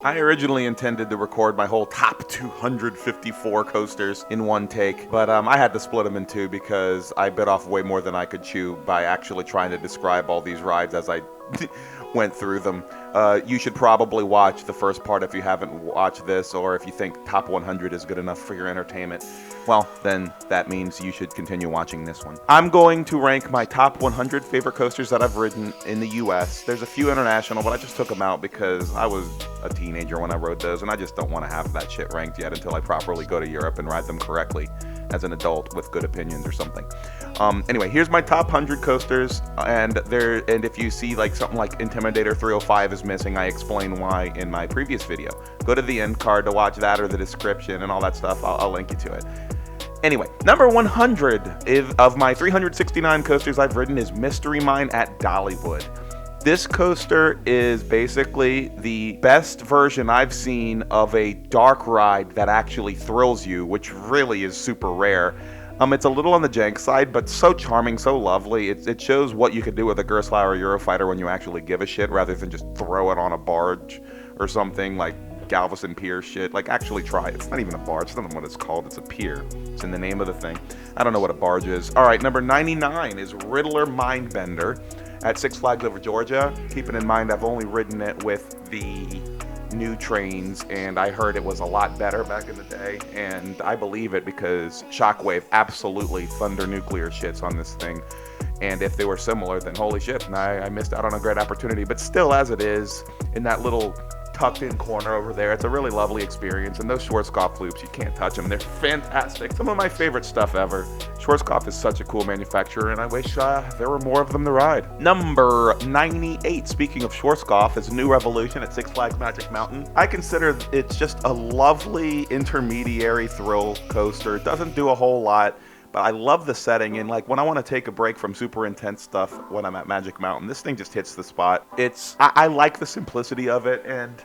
I originally intended to record my whole top 254 coasters in one take, but I had to split them in two because I bit off way more than I could chew by actually trying to describe all these rides as I went through them. You should probably watch the first part if you haven't watched this, or if you think top 100 is good enough for your entertainment. Well, then that means you should continue watching this one. I'm going to rank my top 100 favorite coasters that I've ridden in the US. There's a few international, but I just took them out because I was a teenager when I rode those, and I just don't want to have that shit ranked yet until I properly go to Europe and ride them correctly as an adult with good opinions or something. Anyway, here's my top 100 coasters, and if you see like something like Intimidator 305 is missing, I explain why in my previous video. Go to the end card to watch that, or the description and all that stuff. I'll link you to it. Anyway, number 100 of my 369 coasters I've ridden is Mystery Mine at Dollywood. This coaster is basically the best version I've seen of a dark ride that actually thrills you, which really is super rare. It's a little on the jank side, but so charming, so lovely. It shows what you could do with a Gerstlauer or Eurofighter when you actually give a shit, rather than just throw it on a barge or something like Galveston Pier shit. Like, actually try it. It's not even a barge. It's not what it's called. It's a pier. It's in the name of the thing. I don't know what a barge is. All right, number 99 is Riddler Mindbender at Six Flags Over Georgia. Keeping in mind, I've only ridden it with the new trains, and I heard it was a lot better back in the day, and I believe it because Shockwave absolutely thunder nuclear shits on this thing. And if they were similar, then holy shit, and I missed out on a great opportunity. But still, as it is, in that little tucked in corner over there, it's a really lovely experience. And those Schwarzkopf loops, you can't touch them. They're fantastic. Some of my favorite stuff ever. Schwarzkopf is such a cool manufacturer, and I wish there were more of them to ride. Number 98, speaking of Schwarzkopf, is New Revolution at Six Flags Magic Mountain. I consider it's just a lovely intermediary thrill coaster. It doesn't do a whole lot, but I love the setting, and like when I want to take a break from super intense stuff when I'm at Magic Mountain, this thing just hits the spot. I like the simplicity of it, and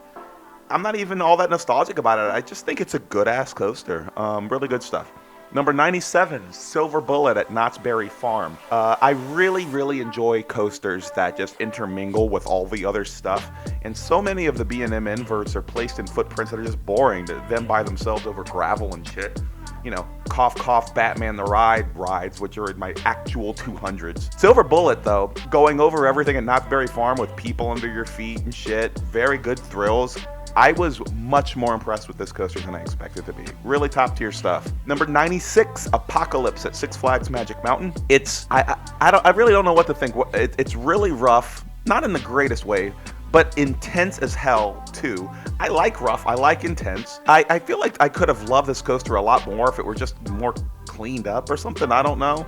I'm not even all that nostalgic about it. I just think it's a good-ass coaster. Really good stuff. Number 97, Silver Bullet at Knott's Berry Farm. I really, really enjoy coasters that just intermingle with all the other stuff. And so many of the B&M inverts are placed in footprints that are just boring to them by themselves over gravel and shit. You know, cough, cough, Batman the Ride rides, which are in my actual 200s. Silver Bullet, though, going over everything at Knott's Berry Farm with people under your feet and shit, very good thrills. I was much more impressed with this coaster than I expected to be. Really top tier stuff. Number 96, Apocalypse at Six Flags Magic Mountain. I really don't know what to think. It's really rough, not in the greatest way, but intense as hell too. I like rough, I like intense. I feel like I could have loved this coaster a lot more if it were just more cleaned up or something, I don't know.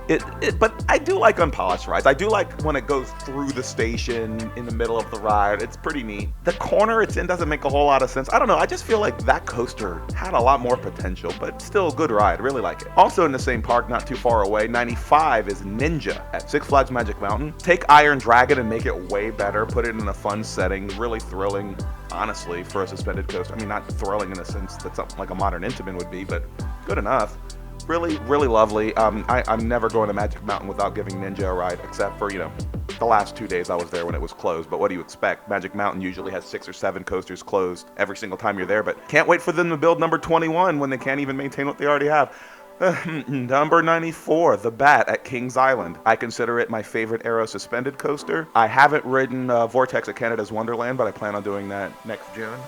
But I do like unpolished rides. I do like when it goes through the station in the middle of the ride. It's pretty neat. The corner it's in doesn't make a whole lot of sense. I don't know, I just feel like that coaster had a lot more potential, but still a good ride, really like it. Also in the same park, not too far away, 95 is Ninja at Six Flags Magic Mountain. Take Iron Dragon and make it way better, put it in a fun setting, really thrilling, honestly, for a suspended coaster. I mean, not thrilling in the sense that something like a modern Intamin would be, but good enough. Really, really lovely. I'm never going to Magic Mountain without giving Ninja a ride, except for, the last 2 days I was there when it was closed. But what do you expect? Magic Mountain usually has 6 or 7 coasters closed every single time you're there, but can't wait for them to build number 21 when they can't even maintain what they already have. Number 94, The Bat at Kings Island. I consider it my favorite aero suspended coaster. I haven't ridden Vortex at Canada's Wonderland, but I plan on doing that next June.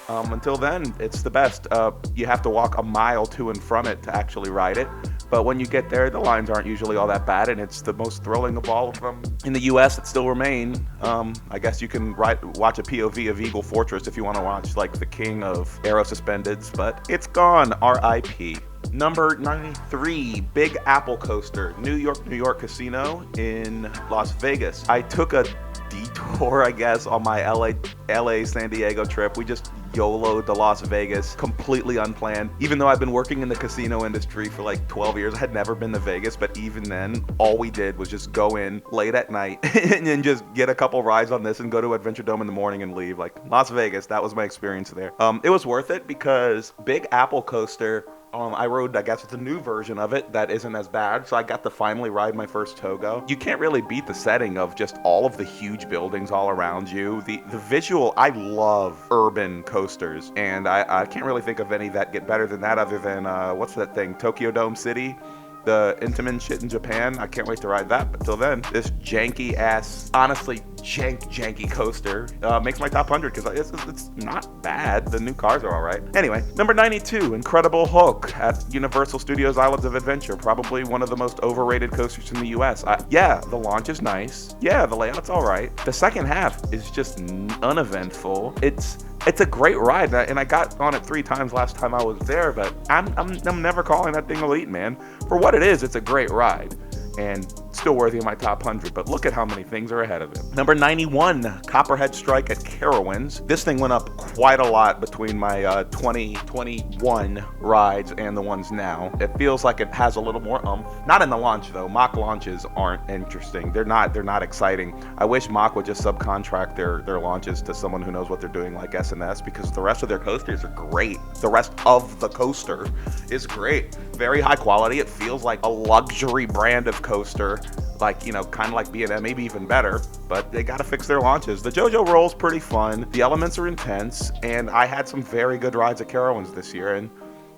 Until then, it's the best. You have to walk a mile to and from it to actually ride it. But when you get there, the lines aren't usually all that bad, and it's the most thrilling of all of them. In the US, it still remain. I guess you can watch a POV of Eagle Fortress if you want to watch like the king of aero suspendeds, but it's gone, RIP. Number 93, Big Apple Coaster, New York Casino in Las Vegas. I took a detour, I guess, on my LA San Diego trip. We just YOLO'd to Las Vegas, completely unplanned. Even though I've been working in the casino industry for like 12 years, I had never been to Vegas, but even then, all we did was just go in late at night and then just get a couple rides on this and go to Adventure Dome in the morning and leave. Like, Las Vegas, that was my experience there. It was worth it because Big Apple Coaster I rode, I guess, the new version of it that isn't as bad, so I got to finally ride my first Togo. You can't really beat the setting of just all of the huge buildings all around you. The visual, I love urban coasters, and I can't really think of any that get better than that other than, what's that thing, Tokyo Dome City? The Intamin shit in Japan. I can't wait to ride that. But till then, this janky ass, honestly janky coaster makes my top 100 because it's not bad. The new cars are all right. Anyway, number 92, Incredible Hulk at Universal Studios Islands of Adventure. Probably one of the most overrated coasters in the U.S. Yeah, the launch is nice. Yeah, the layout's all right. The second half is just uneventful. It's a great ride, and I got on it 3 times last time I was there, but I'm never calling that thing elite, man. For what it is, it's a great ride, and still worthy of my top 100, but look at how many things are ahead of it. Number 91, Copperhead Strike at Carowinds. This thing went up quite a lot between my 2021 rides and the ones now. It feels like it has a little more oomph. Not in the launch, though. Mock launches aren't interesting. They're not exciting. I wish Mock would just subcontract their launches to someone who knows what they're doing, like S&S, because the rest of their coasters are great. The rest of the coaster is great. Very high quality. It feels like a luxury brand of coaster, like, you know, kind of like B&M, maybe even better, but they got to fix their launches. The JoJo roll's pretty fun. The elements are intense, and I had some very good rides at Carowinds this year, and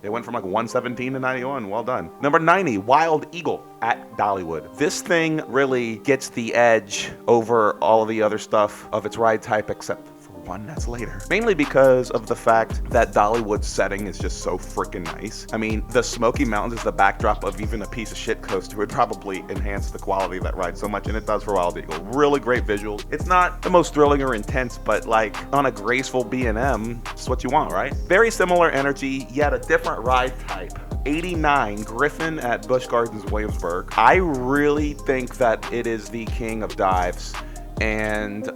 they went from like 117 to 91. Well done. Number 90, Wild Eagle at Dollywood. This thing really gets the edge over all of the other stuff of its ride type, except one that's later. Mainly because of the fact that Dollywood's setting is just so freaking nice. I mean, the Smoky Mountains is the backdrop of even a piece of shit coaster would probably enhance the quality of that ride so much, and it does for Wild Eagle. Really great visuals. It's not the most thrilling or intense, but like on a graceful B&M, it's what you want, right? Very similar energy, yet a different ride type. 89, Griffon at Busch Gardens, Williamsburg. I really think that it is the king of dives. And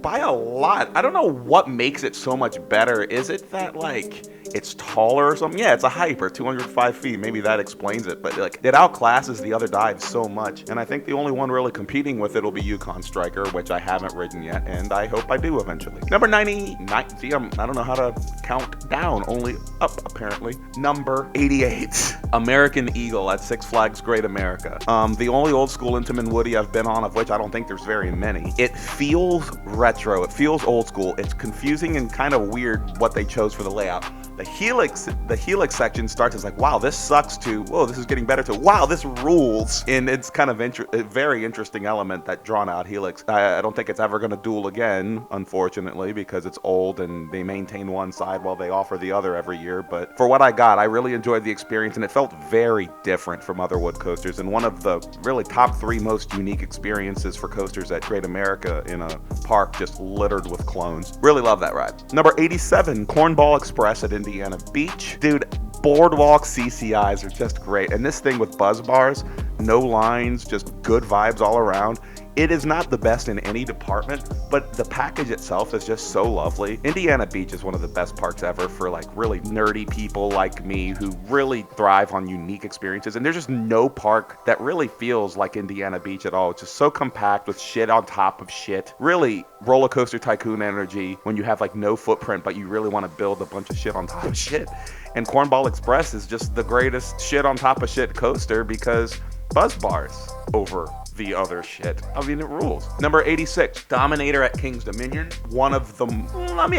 by a lot. I don't know what makes it so much better. Is it that, like, it's taller or something? Yeah, it's a hyper, 205 feet. Maybe that explains it. But, like, it outclasses the other dives so much. And I think the only one really competing with it will be Yukon Striker, which I haven't ridden yet, and I hope I do eventually. Number 99. See, I don't know how to count down. Only up, apparently. Number 88. American Eagle at Six Flags Great America. The only old school Intamin Woody I've been on, of which I don't think there's very many. It feels retro. It feels old school. It's confusing and kind of weird what they chose for the layout. The helix section starts as like, wow, this sucks, to, whoa, this is getting better, to, wow, this rules. And it's kind of a very interesting element, that drawn out helix. I don't think it's ever going to duel again, unfortunately, because it's old and they maintain one side while they offer the other every year. But for what I got, I really enjoyed the experience, and it felt very different from other wood coasters, and one of the really top 3 most unique experiences for coasters at Great America, in a park just littered with clones. Really love that ride. Number 87, Cornball Express at Indiana Beach. Dude, boardwalk CCIs are just great. And this thing with buzz bars, no lines, just good vibes all around. It is not the best in any department, but the package itself is just so lovely. Indiana Beach is one of the best parks ever for like really nerdy people like me who really thrive on unique experiences. And there's just no park that really feels like Indiana Beach at all. It's just so compact with shit on top of shit. Really roller coaster tycoon energy when you have like no footprint, but you really want to build a bunch of shit on top of shit. And Cornball Express is just the greatest shit on top of shit coaster because buzz bars over the other shit. I mean, it rules. Number 86, Dominator at King's Dominion. One of them. Let me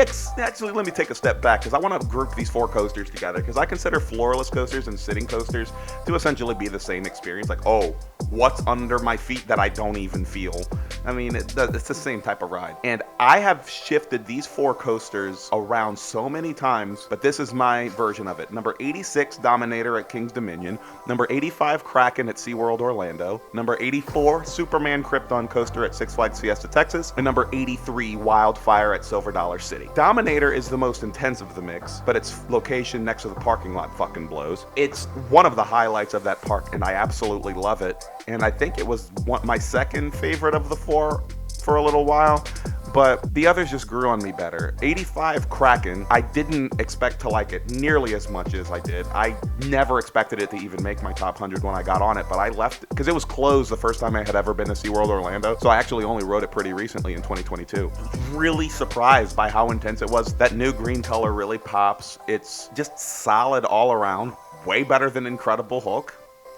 take a step back, because I want to group these 4 coasters together, because I consider floorless coasters and sitting coasters to essentially be the same experience. Like, oh, what's under my feet that I don't even feel? I mean, it's the same type of ride. And I have shifted these 4 coasters around so many times, but this is my version of it. Number 86, Dominator at King's Dominion. Number 85, Kraken at SeaWorld Orlando. Number 84, Superman Krypton coaster at Six Flags Fiesta, Texas. And number 83, Wildfire at Silver Dollar City. Dominator is the most intense of the mix, but its location next to the parking lot fucking blows. It's one of the highlights of that park, and I absolutely love it. And I think it was my second favorite of the 4 for a little while, but the others just grew on me better. 85, Kraken. I didn't expect to like it nearly as much as I did. I never expected it to even make my top 100 when I got on it, but I left it because it was closed the first time I had ever been to SeaWorld Orlando, so I actually only rode it pretty recently in 2022. Really surprised by how intense it was. That new green color really pops. It's just solid all around. way better than Incredible Hulk.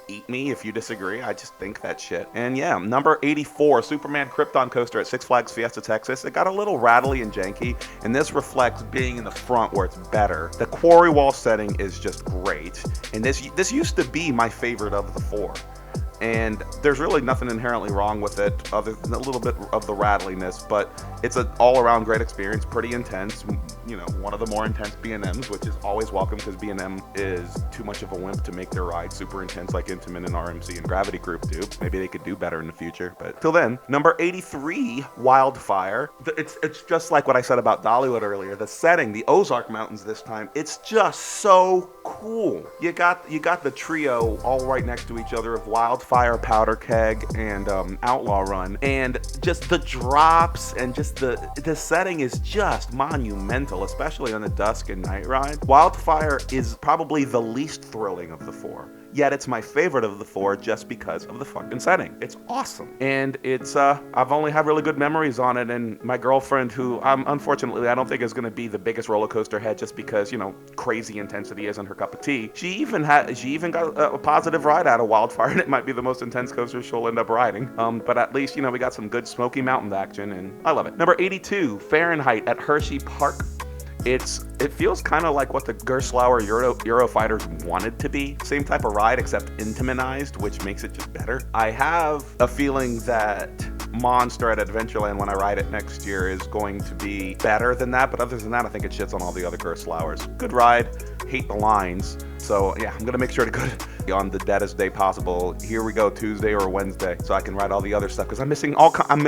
Eat me if you disagree. I just think that shit. And yeah, number 84, Superman Krypton coaster at Six Flags Fiesta, Texas. It got a little rattly and janky, and this reflects being in the front where it's better. The quarry wall setting is just great, and this used to be my favorite of the four. And there's really nothing inherently wrong with it other than a little bit of the rattliness, but it's an all-around great experience, pretty intense. You know, one of the more intense B&Ms, which is always welcome because B&M is too much of a wimp to make their ride super intense like Intamin and RMC and Gravity Group do. Maybe they could do better in the future, but till then, number 83, Wildfire. It's just like what I said about Dollywood earlier. The setting, the Ozark Mountains this time, it's just so cool. You got the trio all right next to each other of Wildfire, Powder Keg, and Outlaw Run, and just the drops and just the setting is just monumental, especially on the dusk and night ride. Wildfire is probably the least thrilling of the four, yet it's my favorite of the four just because of the fucking setting. It's awesome, and it's I've only had really good memories on it. And my girlfriend, who unfortunately I don't think is going to be the biggest roller coaster head, just because, you know, crazy intensity isn't her cup of tea. She even got a positive ride out of Wildfire, and it might be the most intense coaster she'll end up riding. But at least, you know, we got some good Smoky Mountain action, and I love it. Number 82, Fahrenheit at Hersheypark. It feels kind of like what the Gerstlauer Eurofighters wanted to be. Same type of ride, except Intaminized, which makes it just better. I have a feeling that Monster at Adventureland, when I ride it next year, is going to be better than that, but other than that, I think it shits on all the other Gerstlauers. Good ride, hate the lines. So yeah, I'm gonna make sure to go on the deadest day possible. Here we go, Tuesday or Wednesday, so I can ride all the other stuff, because I'm missing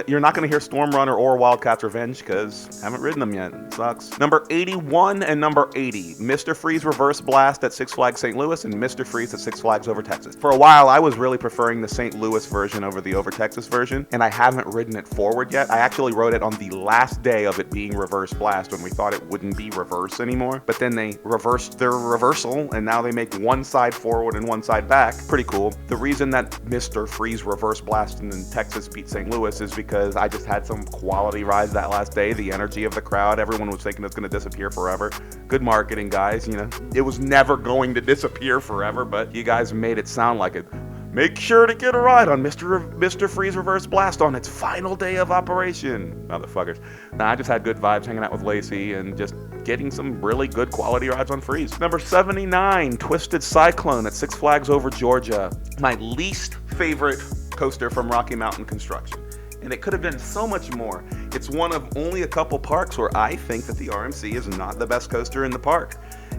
you're not gonna hear Storm Runner or Wildcats Revenge, because I haven't ridden them yet. It sucks. Number 81 and number 80, Mr. Freeze Reverse Blast at Six Flags St. Louis and Mr. Freeze at Six Flags Over Texas. For a while, I was really preferring the St. Louis version over the Over Texas version, and I haven't ridden it forward yet. I actually rode it on the last day of it being Reverse Blast, when we thought it wouldn't be reverse anymore, but then they reversed their reversal, and now they make one side forward and one side back. Pretty cool. The reason that Mr. Freeze Reverse Blast in Texas beat St. Louis is because I just had some quality rides that last day. The energy of the crowd, everyone was thinking it's going to disappear forever. Good marketing, guys. You know, it was never going to disappear forever, but you guys made it sound like it. Make sure to get a ride on Mr. Freeze Reverse Blast on its final day of operation. Motherfuckers. Nah, I just had good vibes hanging out with Lacey and just getting some really good quality rides on Freeze. Number 79, Twisted Cyclone at Six Flags Over Georgia. My least favorite coaster from Rocky Mountain Construction. And it could have been so much more. It's one of only a couple parks where I think that the RMC is not the best coaster in the park.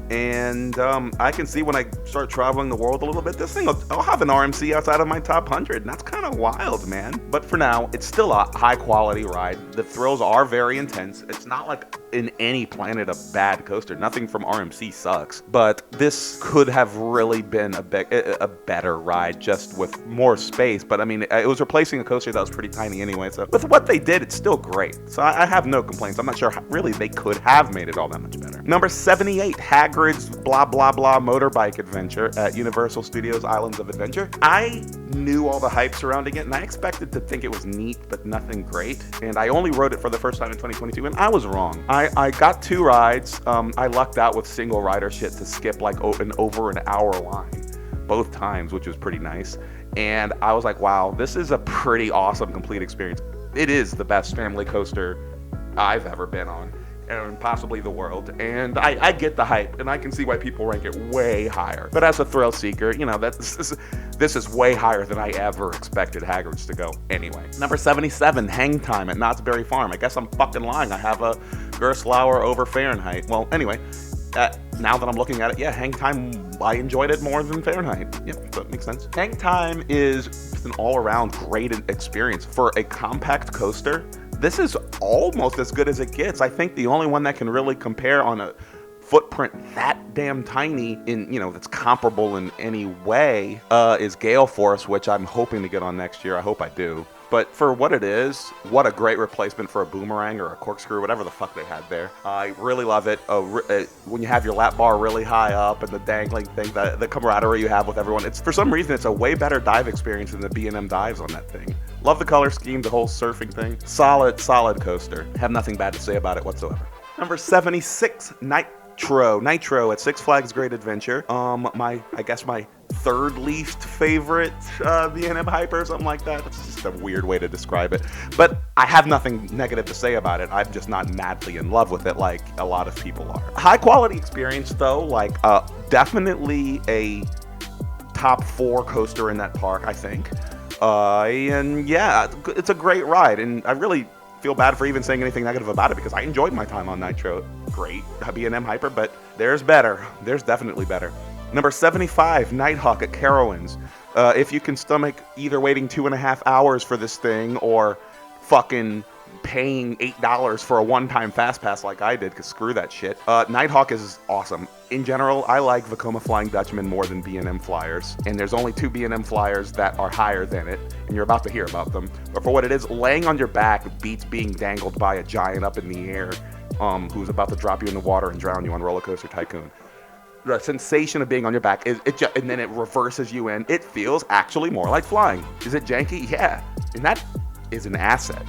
And I can see when I start traveling the world a little bit, this thing, I'll have an RMC outside of my top 100, and that's kind of wild, man. But for now, it's still a high quality ride. The thrills are very intense. It's not like in any Planet a bad coaster. Nothing from RMC sucks. But this could have really been a better ride, just with more space. But I mean, it was replacing a coaster that was pretty tiny anyway. So with what they did, it's still great. So I have no complaints. I'm not sure how really they could have made it all that much better. Number 78, Hagrid's blah blah blah motorbike adventure at Universal Studios Islands of Adventure. I knew all the hype surrounding it, and I expected to think it was neat, but nothing great. And I only rode it for the first time in 2022, and I was wrong. I got two rides. I lucked out with single rider shit to skip like an over an hour line both times, which was pretty nice. And I was like, wow, this is a pretty awesome complete experience. It is the best family coaster I've ever been on, and possibly the world. And I get the hype, and I can see why people rank it way higher. But as a thrill seeker, you know, this is way higher than I ever expected Hagrid's to go anyway. Number 77, Hang Time at Knott's Berry Farm. I guess I'm fucking lying. I have a Gerstlauer over Fahrenheit. Well, anyway, now that I'm looking at it, yeah, Hang Time, I enjoyed it more than Fahrenheit. Yep, that makes sense. Hang Time is an all-around great experience. For a compact coaster, this is almost as good as it gets. I think the only one that can really compare on a footprint that damn tiny in, you know, that's comparable in any way is Gale Force, which I'm hoping to get on next year. I hope I do. But for what it is, what a great replacement for a boomerang or a corkscrew, whatever the fuck they had there. I really love it. When you have your lap bar really high up and the dangling thing, the camaraderie you have with everyone, it's for some reason it's a way better dive experience than the B&M dives on that thing. Love the color scheme, the whole surfing thing. Solid coaster. Have nothing bad to say about it whatsoever. Number 76, Nitro at Six Flags Great Adventure. I guess my third least favorite B&M Hyper, something like that. That's just a weird way to describe it. But I have nothing negative to say about it. I'm just not madly in love with it like a lot of people are. High quality experience though, like definitely a top 4 coaster in that park, I think. And yeah, it's a great ride, and I really feel bad for even saying anything negative about it because I enjoyed my time on Nitro. Great B&M Hyper, but there's better. There's definitely better. Number 75, Nighthawk at Carowinds. If you can stomach either waiting 2.5 hours for this thing or fucking paying $8 for a one-time fast pass like I did, because screw that shit. Nighthawk is awesome. In general, I like Vekoma Flying Dutchman more than B&M Flyers, and there's only 2 B&M Flyers that are higher than it, and you're about to hear about them. But for what it is, laying on your back beats being dangled by a giant up in the air who's about to drop you in the water and drown you on Roller Coaster Tycoon. The sensation of being on your back and then it reverses you in. It feels actually more like flying. Is it janky? Yeah, and that is an asset.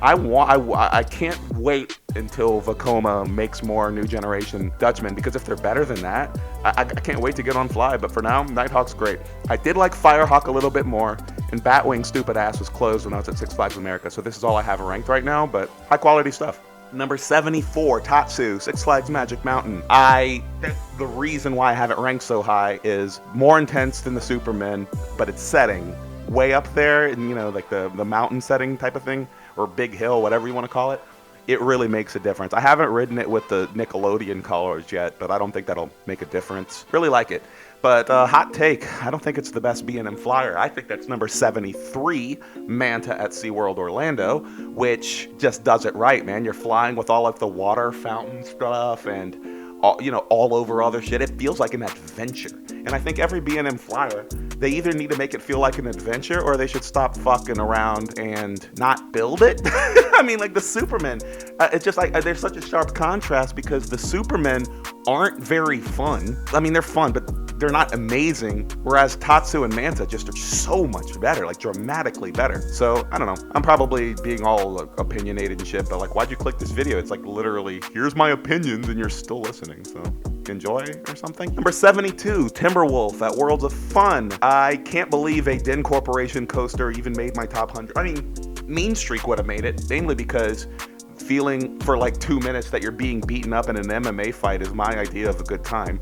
I can't wait until Vekoma makes more new generation Dutchmen, because if they're better than that, I can't wait to get on Fly. But for now, Nighthawk's great. I did like Firehawk a little bit more, and Batwing's stupid ass was closed when I was at Six Flags America, so this is all I have ranked right now, but high quality stuff. Number 74, Tatsu, Six Flags Magic Mountain. The reason why I have it ranked so high is more intense than the Superman, but it's setting way up there, and you know, like the mountain setting type of thing, or big hill, whatever you want to call it. It really makes a difference. I haven't ridden it with the Nickelodeon colors yet, but I don't think that'll make a difference. Really like it. But hot take, I don't think it's the best B&M Flyer. I think that's number 73, Manta at SeaWorld Orlando, which just does it right, man. You're flying with all of the water fountain stuff and all over other shit. It feels like an adventure. And I think every B&M Flyer, they either need to make it feel like an adventure or they should stop fucking around and not build it. I mean, like the Supermen, it's just like there's such a sharp contrast because the Supermen aren't very fun. I mean, they're fun, but they're not amazing, whereas Tatsu and Manta just are so much better, like dramatically better. So, I don't know. I'm probably being all opinionated and shit, but like, why'd you click this video? It's like literally, here's my opinions, and you're still listening, so enjoy or something. Number 72, Timberwolf at Worlds of Fun. I can't believe a Den Corporation coaster even made my top 100. I mean, Mean Streak would have made it, mainly because feeling for like 2 minutes that you're being beaten up in an MMA fight is my idea of a good time.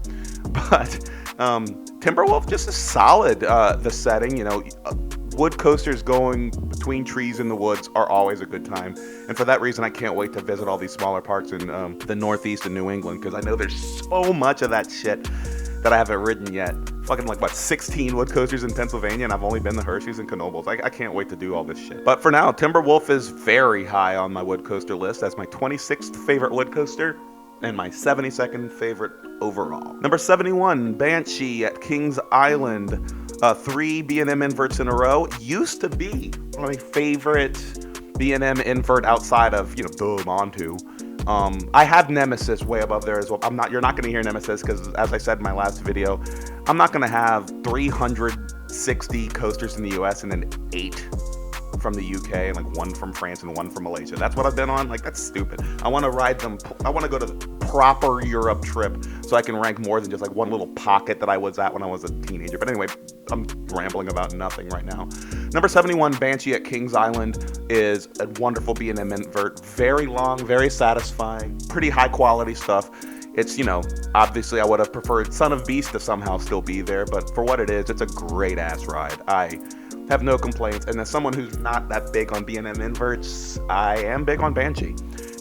But Timberwolf just is solid. The setting, wood coasters going between trees in the woods are always a good time. And for that reason, I can't wait to visit all these smaller parks in the Northeast and New England, because I know there's so much of that shit that I haven't ridden yet. Fucking 16 wood coasters in Pennsylvania, and I've only been to Hershey's and Knoebels. I can't wait to do all this shit. But for now, Timberwolf is very high on my wood coaster list as my 26th favorite wood coaster and my 72nd favorite overall. Number 71, Banshee at Kings Island. 3 B&M inverts in a row. Used to be one of my favorite B&M invert outside of, Montu. I have Nemesis way above there as well. You're not going to hear Nemesis because, as I said in my last video, I'm not going to have 360 coasters in the US and then 8 from the UK and 1 from France and 1 from Malaysia. That's what I've been on. That's stupid. I want to ride them. I want to go to the proper Europe trip so I can rank more than just one little pocket that I was at when I was a teenager. But anyway, I'm rambling about nothing right now. Number 71, Banshee at Kings Island is a wonderful B&M invert. Very long, very satisfying, pretty high quality stuff. It's, obviously I would have preferred Son of Beast to somehow still be there, but for what it is, it's a great ass ride. I have no complaints. And as someone who's not that big on B&M inverts, I am big on Banshee.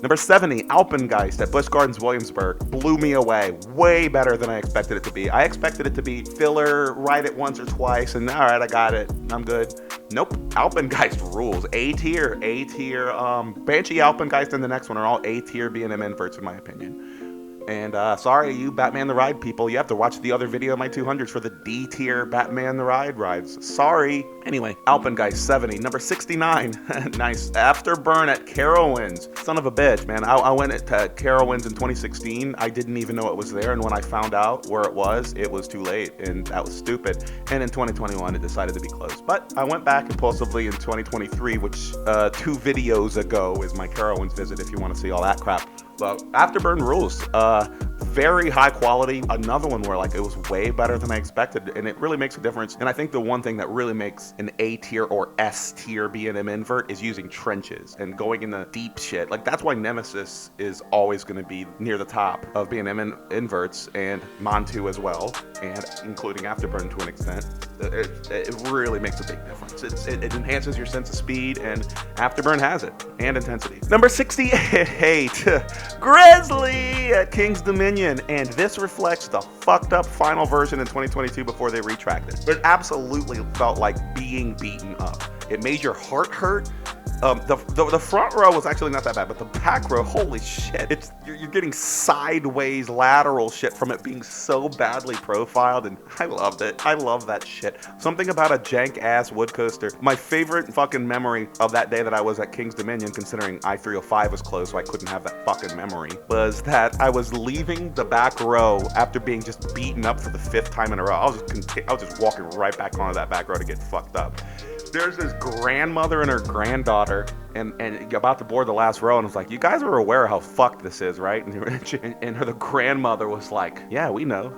Number 70, Alpengeist at Busch Gardens, Williamsburg. Blew me away. Way better than I expected it to be. I expected it to be filler, ride it once or twice, and all right, I got it. I'm good. Nope. Alpengeist rules. A tier. Banshee, Alpengeist, and the next one are all A tier B&M inverts in my opinion. And sorry, you Batman the Ride people, you have to watch the other video of my 200s for the D tier Batman the Ride rides. Sorry. Anyway, Alpengeist 70. Number 69. Nice. Afterburn at Carowinds. Son of a bitch, man. I went to Carowinds in 2016. I didn't even know it was there, and when I found out where it was too late, and that was stupid. And in 2021, it decided to be closed. But I went back impulsively in 2023, which 2 videos ago is my Carowinds visit if you want to see all that crap. But Afterburn rules. very high quality. Another one where like it was way better than I expected, and it really makes a difference. And I think the one thing that really makes an A tier or S tier B&M invert is using trenches and going in the deep shit. Like that's why Nemesis is always going to be near the top of B&M inverts, and Montu as well, and including Afterburn to an extent. It really makes a big difference. It enhances your sense of speed, and Afterburn has it, and intensity. Number 68, Grizzly at King's Dominion, and this reflects the fucked up final version in 2022 before they retracted. It absolutely felt like being beaten up. It made your heart hurt. The front row was actually not that bad, but the back row, holy shit, you're getting sideways lateral shit from it being so badly profiled, and I loved it. I love that shit. Something about a jank ass wood coaster. My favorite fucking memory of that day that I was at King's Dominion, considering I-305 was closed, so I couldn't have that fucking memory, was that I was leaving the back row after being just beaten up for the 5th time in a row. I was just walking right back onto that back row to get fucked up. There's this grandmother and her granddaughter, and about to board the last row, and I was like, you guys are aware of how fucked this is, right? And the grandmother was like, yeah, we know.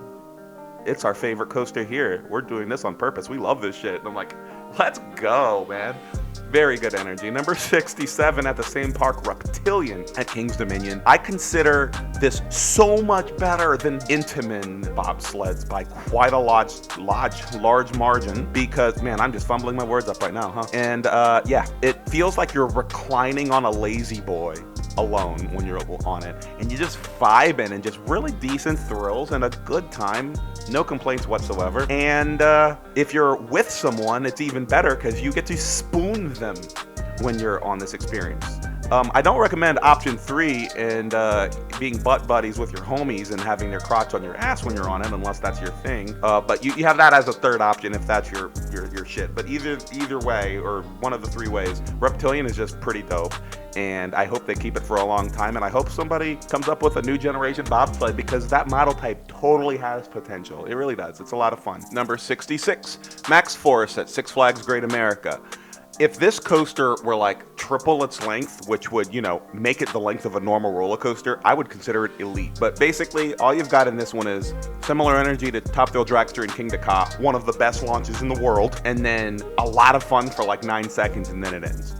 It's our favorite coaster here. We're doing this on purpose. We love this shit. And I'm like, let's go, man. Very good energy. Number 67 at the same park, Reptilian at King's Dominion. I consider this so much better than Intamin bobsleds by quite a large margin, because, man, I'm just fumbling my words up right now, huh? And yeah, it feels like you're reclining on a lazy boy alone when you're on it, and you just vibing and just really decent thrills and a good time. No complaints whatsoever. And if you're with someone, it's even better because you get to spoon them when you're on this experience. I don't recommend option 3 and being butt buddies with your homies and having their crotch on your ass when you're on it, unless that's your thing. But you have that as a third option if that's your shit. But either way, or one of the 3 ways, Reptilian is just pretty dope. And I hope they keep it for a long time, and I hope somebody comes up with a new generation bobsled, because that model type totally has potential. It really does. It's a lot of fun. Number 66, Max Force at Six Flags Great America. If this coaster were like triple its length, which would, make it the length of a normal roller coaster, I would consider it elite. But basically, all you've got in this one is similar energy to Top Thrill Dragster and King to Ka, one of the best launches in the world, and then a lot of fun for like 9 seconds, and then it ends.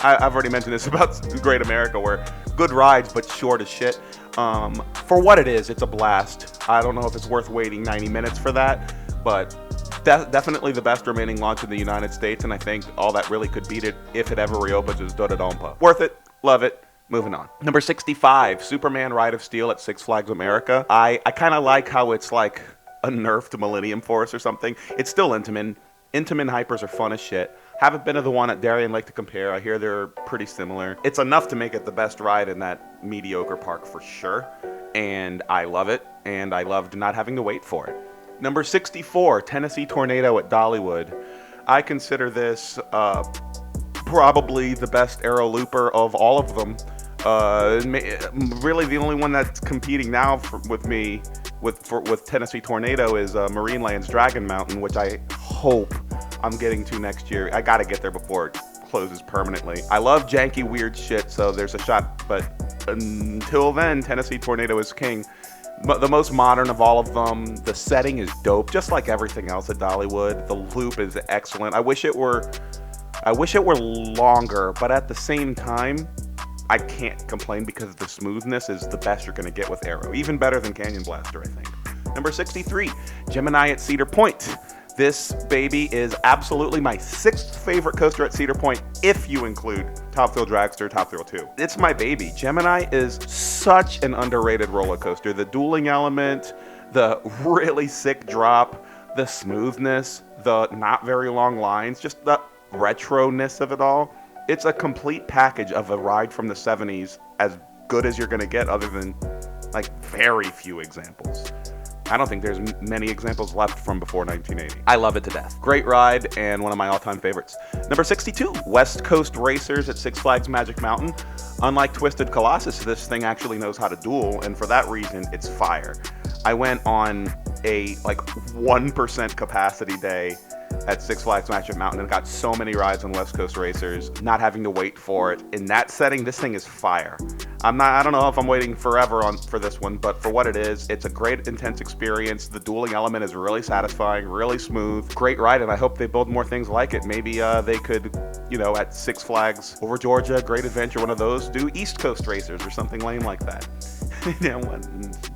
I've already mentioned this about Great America, where good rides, but short as shit. For what it is, it's a blast. I don't know if it's worth waiting 90 minutes for that, but definitely the best remaining launch in the United States, and I think all that really could beat it if it ever reopens is Dodonpa. Worth it. Love it. Moving on. Number 65, Superman Ride of Steel at Six Flags America. I kind of like how it's like a nerfed Millennium Force or something. It's still Intamin. Intamin hypers are fun as shit. Haven't been to the one at Darien Lake to compare. I hear they're pretty similar. It's enough to make it the best ride in that mediocre park for sure. And I love it. And I loved not having to wait for it. Number 64, Tennessee Tornado at Dollywood. I consider this probably the best aero looper of all of them. Really the only one that's competing now with me with Tennessee Tornado is Marineland's Dragon Mountain, which I hope I'm getting to next year. I gotta get there before it closes permanently. I love janky weird shit, so there's a shot, but until then, Tennessee Tornado is king. But the most modern of all of them. The setting is dope, just like everything else at Dollywood. The loop is excellent. I wish it were longer, but at the same time, I can't complain because the smoothness is the best you're gonna get with Aero. Even better than Canyon Blaster, I think. Number 63, Gemini at Cedar Point. This baby is absolutely my 6th favorite coaster at Cedar Point, if you include Top Thrill Dragster, Top Thrill 2. It's my baby. Gemini is such an underrated roller coaster. The dueling element, the really sick drop, the smoothness, the not very long lines, just the retro-ness of it all. It's a complete package of a ride from the 70s, as good as you're gonna get, other than like very few examples. I don't think there's many examples left from before 1980. I love it to death. Great ride and one of my all-time favorites. Number 62, West Coast Racers at Six Flags Magic Mountain. Unlike Twisted Colossus, this thing actually knows how to duel, and for that reason, it's fire. I went on a 1% capacity day at Six Flags Magic Mountain and got so many rides on West Coast Racers, not having to wait for it. In that setting, this thing is fire. I don't know if I'm waiting forever for this one, but for what it is, it's a great intense experience. The dueling element is really satisfying, really smooth, great ride, and I hope they build more things like it. Maybe they could, at Six Flags Over Georgia, Great Adventure, one of those, do East Coast Racers or something lame like that.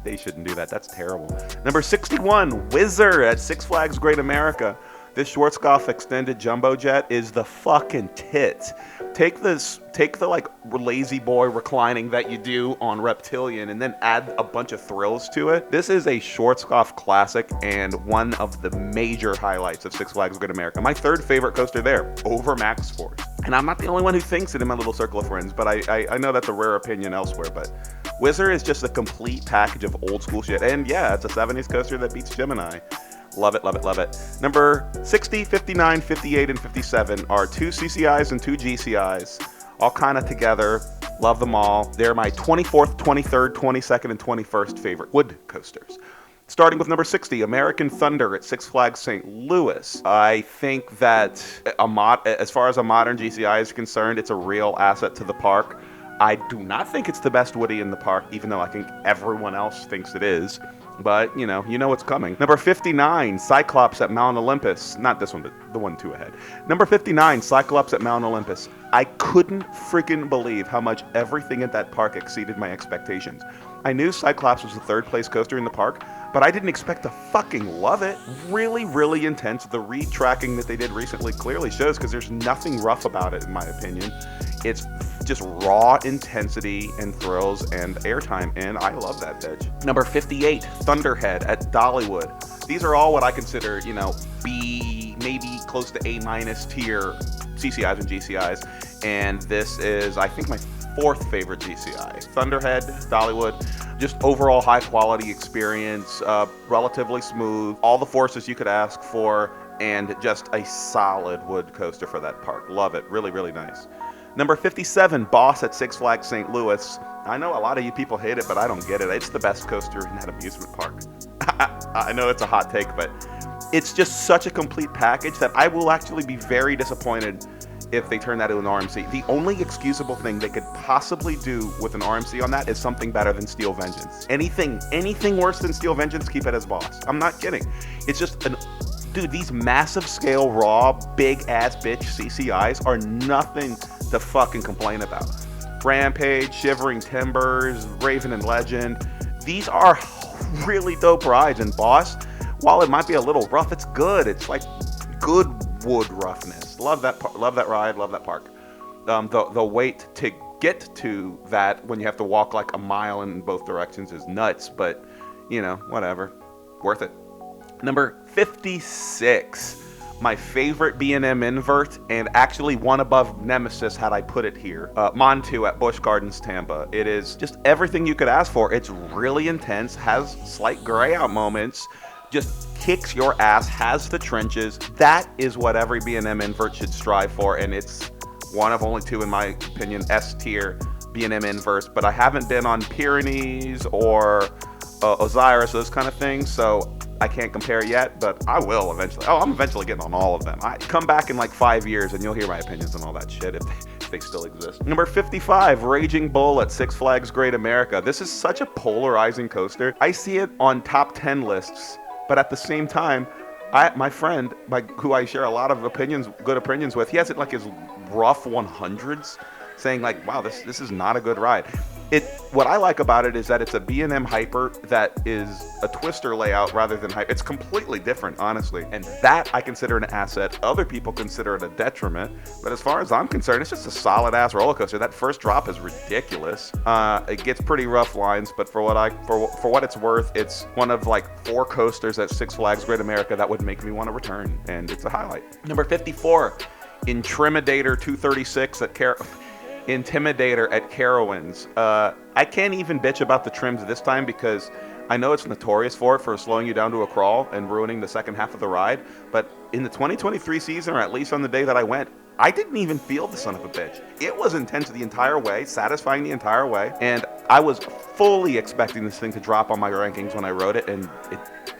They shouldn't do that. That's terrible. Number 61, Whizzer at Six Flags Great America. This Schwarzkopf extended jumbo jet is the fucking tits. Take the like lazy boy reclining that you do on Reptilian and then add a bunch of thrills to it. This is a Schwarzkopf classic and one of the major highlights of Six Flags Great America. My third favorite coaster there, over Max Force. And I'm not the only one who thinks it in my little circle of friends, but I know that's a rare opinion elsewhere. But Whizzer is just a complete package of old school shit. And yeah, it's a 70s coaster that beats Gemini. Love it, love it, love it. Number 60, 59, 58, and 57 are 2 CCIs and 2 GCIs, all kind of together. Love them all. They're my 24th, 23rd, 22nd, and 21st favorite wood coasters. Starting with number 60, American Thunder at Six Flags St. Louis. I think that as far as a modern GCI is concerned, it's a real asset to the park. I do not think it's the best Woody in the park, even though I think everyone else thinks it is. But, you know what's coming. Number 59, Cyclops at Mount Olympus. Not this one, but the one two ahead. Number 59, Cyclops at Mount Olympus. I couldn't freaking believe how much everything at that park exceeded my expectations. I knew Cyclops was the third place coaster in the park, but I didn't expect to fucking love it. Really, really intense. The retracking that they did recently clearly shows, because there's nothing rough about it, in my opinion. It's just raw intensity and thrills and airtime, and I love that bitch. Number 58, Thunderhead at Dollywood. These are all what I consider, B, maybe close to A- tier CCIs and GCIs, and this is, I think, my fourth favorite GCI. Thunderhead, Dollywood, just overall high quality experience, relatively smooth, all the forces you could ask for, and just a solid wood coaster for that park. Love it, really, really nice. Number 57, Boss at Six Flags St. Louis. I know a lot of you people hate it, but I don't get it. It's the best coaster in that amusement park. I know it's a hot take, but it's just such a complete package that I will actually be very disappointed if they turn that into an RMC. The only excusable thing they could possibly do with an RMC on that is something better than Steel Vengeance. Anything worse than Steel Vengeance, keep it as Boss. I'm not kidding. It's just dude, these massive scale, raw, big ass bitch CCIs are nothing to fucking complain about. Rampage, Shivering Timbers, Raven and Legend. These are really dope rides, and Boss, while it might be a little rough, it's good. It's like good wood roughness. Love that ride, love that park. The wait to get to that when you have to walk like a mile in both directions is nuts, but whatever. Worth it. Number 56, my favorite B&M invert, and actually one above Nemesis had I put it here. Montu at Busch Gardens, Tampa. It is just everything you could ask for. It's really intense, has slight gray out moments, just kicks your ass, has the trenches. That is what every B&M invert should strive for, and it's one of only two, in my opinion, S-tier B&M inverts. But I haven't been on Pyrenees or Osiris, those kind of things, so I can't compare yet, but I will eventually. I'm eventually getting on all of them. I come back in like 5 years and you'll hear my opinions on all that shit if they still exist. Number 55, Raging Bull at Six Flags Great America. This is such a polarizing coaster. I see it on top 10 lists, but at the same time, my friend, who I share a lot of good opinions with, he has it like his rough 100s, saying like, wow, this is not a good ride. What I like about it is that it's a B&M Hyper that is a twister layout rather than hyper. It's completely different, honestly, and that I consider an asset. Other people consider it a detriment, but as far as I'm concerned, it's just a solid ass roller coaster. That first drop is ridiculous. It gets pretty rough lines, but for what it's worth, it's one of like 4 coasters at Six Flags Great America that would make me want to return, and it's a highlight. Number 54, Intimidator 236 at Intimidator at Carowinds. I can't even bitch about the trims this time because I know it's notorious for slowing you down to a crawl and ruining the second half of the ride, but in the 2023 season, or at least on the day that I went, I didn't even feel the son of a bitch. It was intense the entire way, satisfying the entire way, and I was fully expecting this thing to drop on my rankings when I rode it, and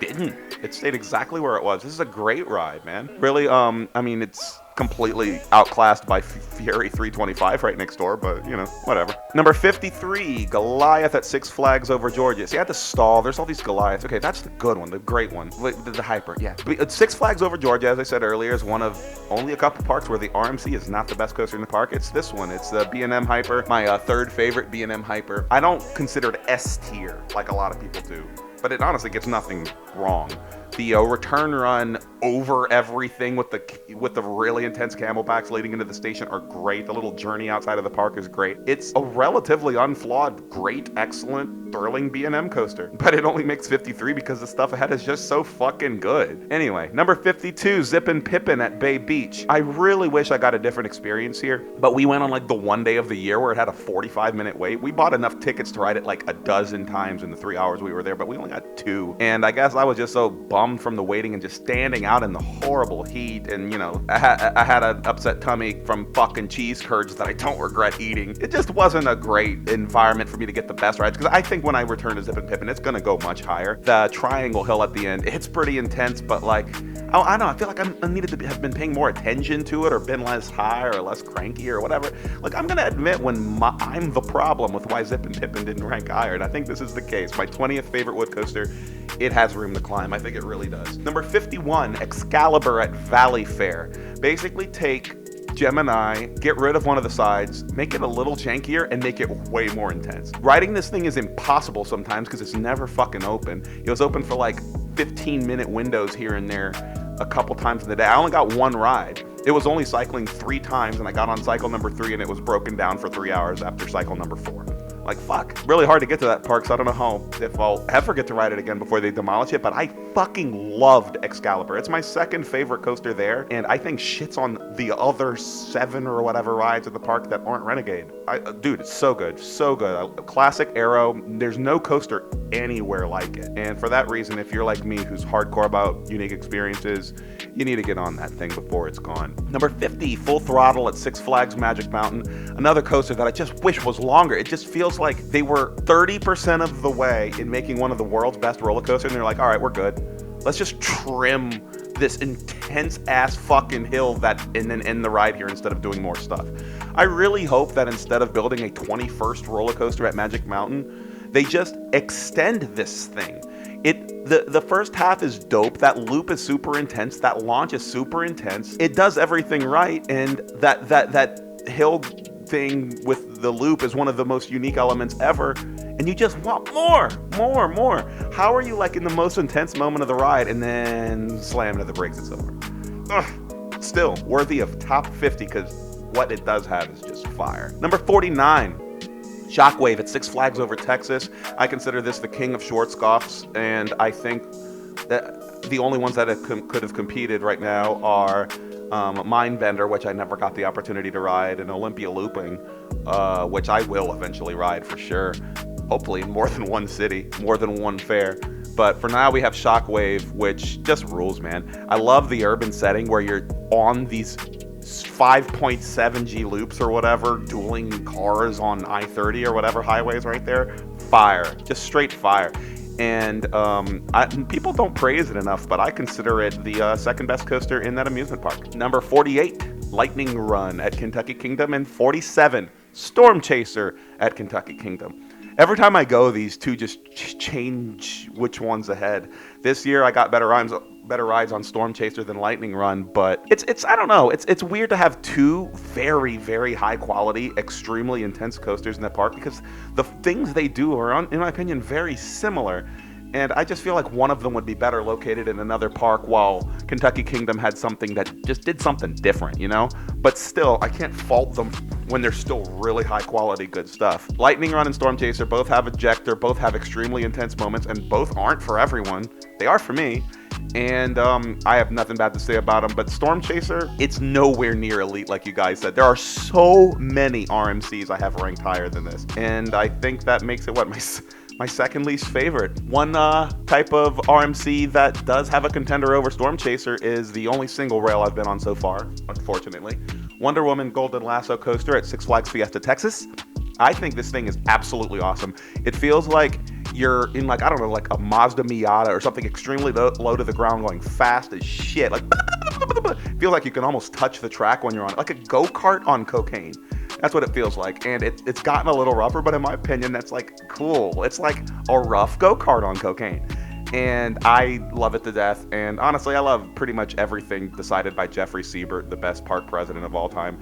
didn't. It stayed exactly where it was. This is a great ride, man. Really, I mean, it's completely outclassed by Fury 325 right next door, but, you know, whatever. Number 53, Goliath at Six Flags Over Georgia. See, I had to stall. There's all these Goliaths. Okay, that's the good one, the great one. The hyper, yeah. Six Flags Over Georgia, as I said earlier, is one of only a couple parks where the RMC is not the best coaster in the park. It's this one. It's the B&M Hyper, my third favorite B&M Hyper. I don't consider it S tier like a lot of people do, but it honestly gets nothing wrong. The return run over everything with the really intense camelbacks leading into the station are great. The little journey outside of the park is great. It's a relatively unflawed, great, excellent, thrilling B&M coaster, but it only makes 53 because the stuff ahead is just so fucking good. Anyway, number 52, Zippin' Pippin at Bay Beach. I really wish I got a different experience here, but we went on like the one day of the year where it had a 45-minute wait. We bought enough tickets to ride it like a dozen times in the 3 hours we were there, but we only got 2. And I guess I was just so bummed from the waiting and just standing out in the horrible heat, and you know, I had an upset tummy from fucking cheese curds that I don't regret eating. It just wasn't a great environment for me to get the best rides, because I think when I return to Zippin' Pippin, it's gonna go much higher. The Triangle Hill at the end, it's pretty intense, but like, I don't know, I feel like I needed to have been paying more attention to it, or been less high, or less cranky, or whatever. Like, I'm gonna admit when I'm the problem with why Zippin' Pippin didn't rank higher, and I think this is the case. My 20th favorite wood coaster, it has room to climb. I think it really does. Number 51, Excalibur at Valley Fair. Basically take Gemini, get rid of one of the sides, make it a little jankier, and make it way more intense. Riding this thing is impossible sometimes because it's never fucking open. It was open for like 15-minute windows here and there a couple times in the day. I only got one ride. It was only cycling 3 times, and I got on cycle number 3, and it was broken down for 3 hours after cycle number 4. Like, fuck. Really hard to get to that park, so I don't know if I'll ever get to ride it again before they demolish it, but I fucking loved Excalibur. It's my second favorite coaster there, and I think shits on the other 7 or whatever rides at the park that aren't Renegade. Dude, it's so good, so good. Classic Aero. There's no coaster anywhere like it, and for that reason, if you're like me, who's hardcore about unique experiences, you need to get on that thing before it's gone. Number 50, Full Throttle at Six Flags Magic Mountain. Another coaster that I just wish was longer. It just feels like they were 30% of the way in making one of the world's best roller coasters, and they're like, all right, we're good. Let's just trim this intense ass fucking hill and then end the ride here instead of doing more stuff. I really hope that instead of building a 21st roller coaster at Magic Mountain, they just extend this thing. The first half is dope. That loop is super intense. That launch is super intense. It does everything right, and that hill thing with the loop is one of the most unique elements ever, and you just want more. How are you like in the most intense moment of the ride and then slam into the brakes? It's over. Ugh. Still worthy of top 50 because what it does have is just fire. Number 49, Shockwave at Six Flags Over Texas. I consider this the king of short scoffs, and I think that the only ones that could have competed right now are Mindbender, which I never got the opportunity to ride, and Olympia Looping, which I will eventually ride for sure. Hopefully in more than one city, more than one fair. But for now we have Shockwave, which just rules, man. I love the urban setting where you're on these 5.7G loops or whatever, dueling cars on I-30 or whatever highways right there. Fire, just straight fire. And people don't praise it enough, but I consider it the second best coaster in that amusement park. Number 48, Lightning Run at Kentucky Kingdom, and 47, Storm Chaser at Kentucky Kingdom. Every time I go, these two just change which one's ahead. This year I got better rides on Storm Chaser than Lightning Run, but it's I don't know, it's weird to have two very, very high quality, extremely intense coasters in that park, because the things they do are, in my opinion, very similar. And I just feel like one of them would be better located in another park, while Kentucky Kingdom had something that just did something different, you know? But still, I can't fault them when they're still really high quality, good stuff. Lightning Run and Storm Chaser both have ejector, both have extremely intense moments, and both aren't for everyone. They are for me. And I have nothing bad to say about them, but Storm Chaser, it's nowhere near elite like you guys said. There are so many RMCs I have ranked higher than this, and I think that makes it, what, my second least favorite. One type of RMC that does have a contender over Storm Chaser is the only single rail I've been on so far, unfortunately. Wonder Woman Golden Lasso Coaster at Six Flags Fiesta, Texas. I think this thing is absolutely awesome. It feels like you're in like, I don't know, like a Mazda Miata or something extremely low to the ground going fast as shit. Like, feel like you can almost touch the track when you're on it. Like a go-kart on cocaine. That's what it feels like. And it's gotten a little rougher, but in my opinion, that's like cool. It's like a rough go-kart on cocaine. And I love it to death. And honestly, I love pretty much everything decided by Jeffrey Siebert, the best park president of all time.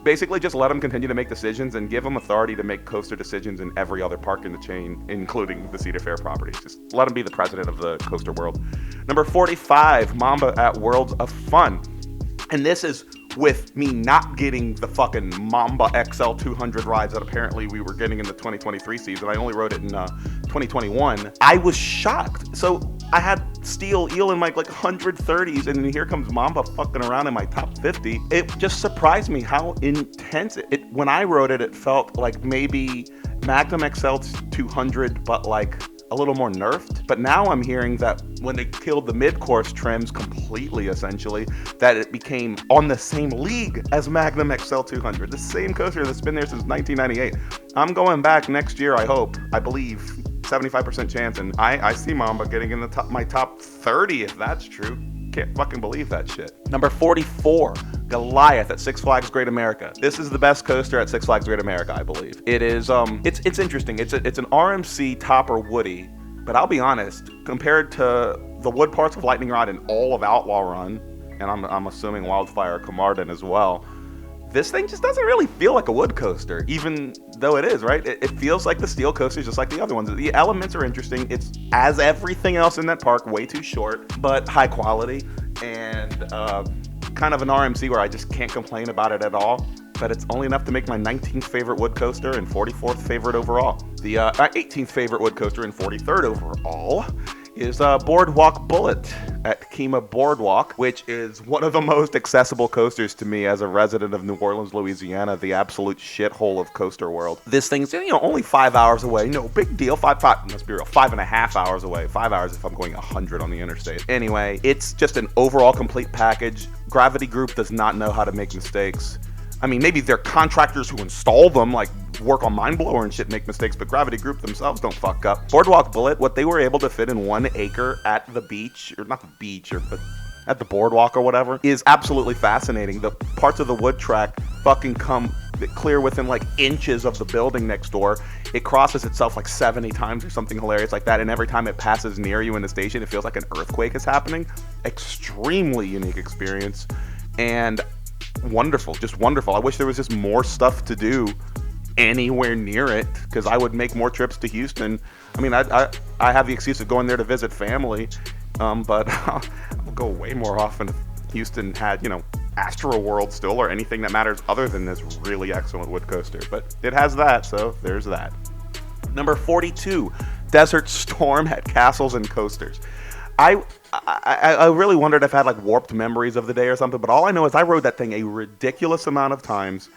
Basically, just let him continue to make decisions and give him authority to make coaster decisions in every other park in the chain, including the Cedar Fair properties. Just let him be the president of the coaster world. Number 45, Mamba at Worlds of Fun. And this is with me not getting the fucking Mamba XL 200 rides that apparently we were getting in the 2023 season. I only rode it in 2021. I was shocked. So I had Steel Eel in my like 130s, and then here comes Mamba fucking around in my top 50. It just surprised me how intense it. When I rode it, it felt like maybe Magnum XL 200, but like a little more nerfed. But now I'm hearing that when they killed the mid-course trims completely, essentially, that it became on the same league as Magnum XL 200, the same coaster that's been there since 1998. I'm going back next year, I hope, I believe, 75% chance, and I see Mamba getting in the my top 30 if that's true. Can't fucking believe that shit. Number 44, Goliath at Six Flags Great America. This is the best coaster at Six Flags Great America, I believe. It is, it's interesting. It's an RMC Topper Woody, but I'll be honest, compared to the wood parts of Lightning Rod and all of Outlaw Run, and I'm assuming Wildfire Camarden as well, this thing just doesn't really feel like a wood coaster, even though it is, right? It feels like the steel coasters just like the other ones. The elements are interesting. It's, as everything else in that park, way too short, but high quality, and kind of an RMC where I just can't complain about it at all. But it's only enough to make my 19th favorite wood coaster and 44th favorite overall. The 18th favorite wood coaster and 43rd overall is Boardwalk Bullet at Kima Boardwalk, which is one of the most accessible coasters to me as a resident of New Orleans, Louisiana, the absolute shithole of coaster world. This thing's, only 5 hours away. No big deal. Let's be real, 5.5 hours away. 5 hours if I'm going 100 on the interstate. Anyway, it's just an overall complete package. Gravity Group does not know how to make mistakes. I mean, maybe they're contractors who install them, like work on Mindblower and shit, make mistakes, but Gravity Group themselves don't fuck up. Boardwalk Bullet, what they were able to fit in 1 acre at the beach, or not the beach, but at the boardwalk or whatever, is absolutely fascinating. The parts of the wood track fucking come clear within like inches of the building next door. It crosses itself like 70 times or something hilarious like that, and every time it passes near you in the station, it feels like an earthquake is happening. Extremely unique experience, and wonderful, just wonderful. I wish there was just more stuff to do anywhere near it, because I would make more trips to Houston. I mean, I have the excuse of going there to visit family, but I'll go way more often if Houston had, Astro World still, or anything that matters other than this really excellent wood coaster. But it has that, so there's that. Number 42, Desert Storm at Castles and Coasters. I really wondered if I had like warped memories of the day or something, but all I know is I rode that thing a ridiculous amount of times,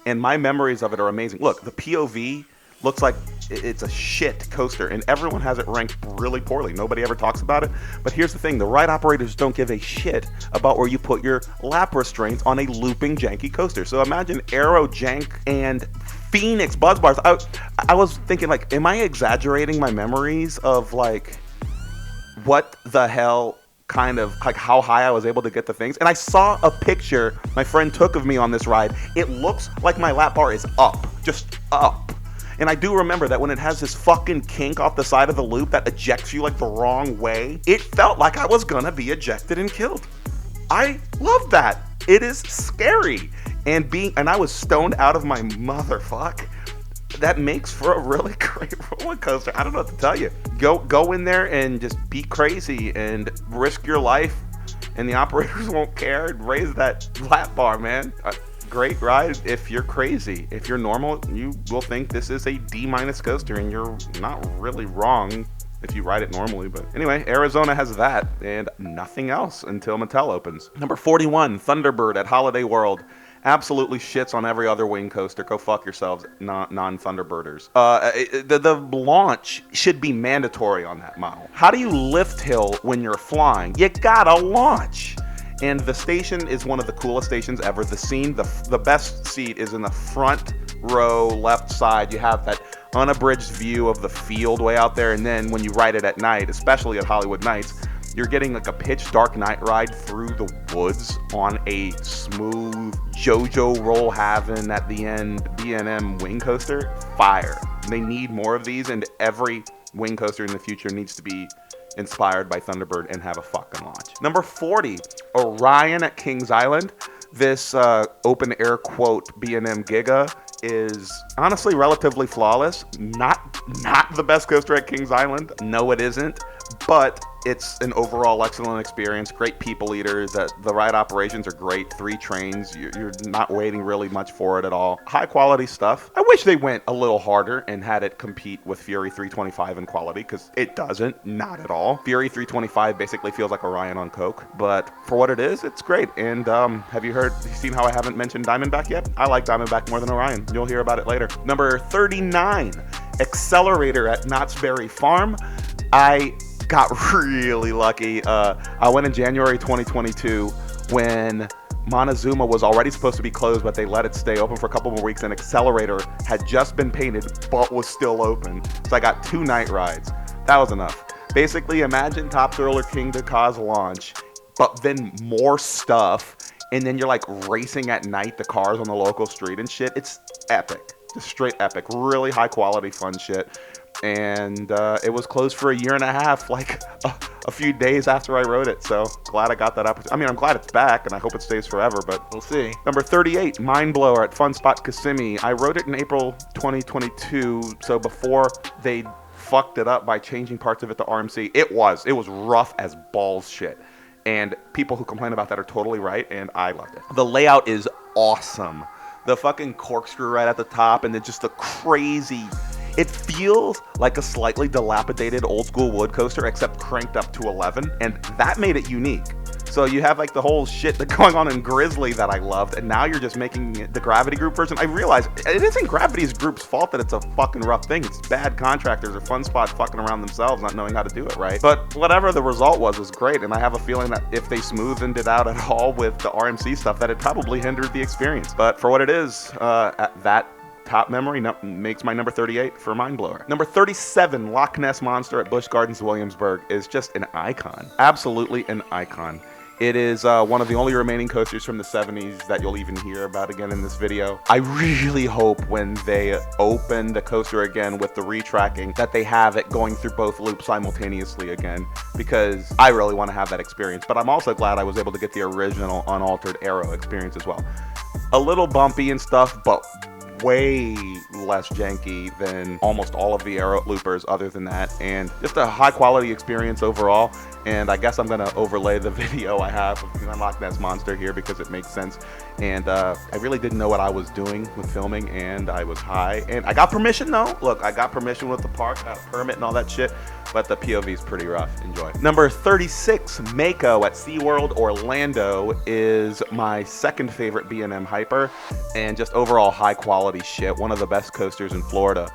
and my memories of it are amazing. Look, the POV looks like it's a shit coaster, and everyone has it ranked really poorly. Nobody ever talks about it. But here's the thing, the ride operators don't give a shit about where you put your lap restraints on a looping janky coaster. So imagine Aero Jank and Phoenix Buzz Bars. I was thinking, like, am I exaggerating my memories of like what the hell kind of like how high I was able to get the things? And I saw a picture my friend took of me on this ride. It looks like my lap bar is up, just up. And I do remember that when it has this fucking kink off the side of the loop that ejects you like the wrong way, it felt like I was gonna be ejected and killed. I love that. It is scary. And I was stoned out of my motherfuck. That makes for a really great roller coaster. I don't know what to tell you. Go in there and just be crazy and risk your life, and the operators won't care. Raise that lap bar, man. Great ride if you're crazy. If you're normal, you will think this is a D- coaster, and you're not really wrong if you ride it normally. But anyway, Arizona has that and nothing else until Mattel opens. Number 41, Thunderbird at Holiday World. Absolutely shits on every other wing coaster. Go fuck yourselves, non-Thunderbirders. The launch should be mandatory on that model. How do you lift hill when you're flying? You gotta launch. And the station is one of the coolest stations ever. The best seat is in the front row, left side. You have that unabridged view of the field way out there, and then when you ride it at night, especially at Hollywood Nights, you're getting like a pitch dark night ride through the woods on a smooth JoJo roll having at the end B&M wing coaster. Fire. They need more of these, and every wing coaster in the future needs to be inspired by Thunderbird and have a fucking launch. Number 40, Orion at Kings Island. This open air quote B&M Giga is honestly relatively flawless. Not the best coaster at Kings Island. No, it isn't. But it's an overall excellent experience. Great people eaters. The ride operations are great. 3 trains. You're not waiting really much for it at all. High quality stuff. I wish they went a little harder and had it compete with Fury 325 in quality, because it doesn't. Not at all. Fury 325 basically feels like Orion on Coke. But for what it is, it's great. And have you seen how I haven't mentioned Diamondback yet? I like Diamondback more than Orion. You'll hear about it later. Number 39, Accelerator at Knott's Berry Farm. I got really lucky. I went in January 2022 when Montezuma was already supposed to be closed, but they let it stay open for a couple more weeks, and Accelerator had just been painted but was still open. So I got 2 night rides. That was enough. Basically, imagine Top Thrill or King to Cause launch, but then more stuff, and then you're like racing at night the cars on the local street and shit. It's epic. Just straight epic. Really high quality fun shit. And it was closed for a year and a half, like a few days after I rode it. So glad I got that opportunity. I mean, I'm glad it's back, and I hope it stays forever, but we'll see. Number 38, Mind Blower at Fun Spot Kissimmee. I rode it in April 2022, so before they fucked it up by changing parts of it to RMC. It was rough as balls shit. And people who complain about that are totally right, and I loved it. The layout is awesome. The fucking corkscrew right at the top, and then just the crazy... It feels like a slightly dilapidated old school wood coaster, except cranked up to 11, and that made it unique. So you have like the whole shit that's going on in Grizzly that I loved, and now you're just making the Gravity Group version. I realize it isn't Gravity's Group's fault that it's a fucking rough thing. It's bad contractors or Fun Spot fucking around themselves, not knowing how to do it right. But whatever the result was great, and I have a feeling that if they smoothened it out at all with the RMC stuff, that it probably hindered the experience. But for what it is, that top memory makes my number 38 for Mind Blower. Number 37, Loch Ness Monster at Busch Gardens Williamsburg is just an icon. Absolutely an icon. It is one of the only remaining coasters from the 70s that you'll even hear about again in this video. I really hope when they open the coaster again with the retracking that they have it going through both loops simultaneously again, because I really want to have that experience. But I'm also glad I was able to get the original unaltered Arrow experience as well. A little bumpy and stuff, but way less janky than almost all of the Arrow loopers other than that, and just a high quality experience overall. And I guess I'm gonna overlay the video I have of Loch Ness Monster here because it makes sense. And I really didn't know what I was doing with filming, and I was high, and I got permission though. Look, I got permission with the park, got a permit and all that shit, but the POV is pretty rough. Enjoy. Number 36, Mako at SeaWorld Orlando is my second favorite B&M hyper, and just overall high quality shit. One of the best coasters in Florida.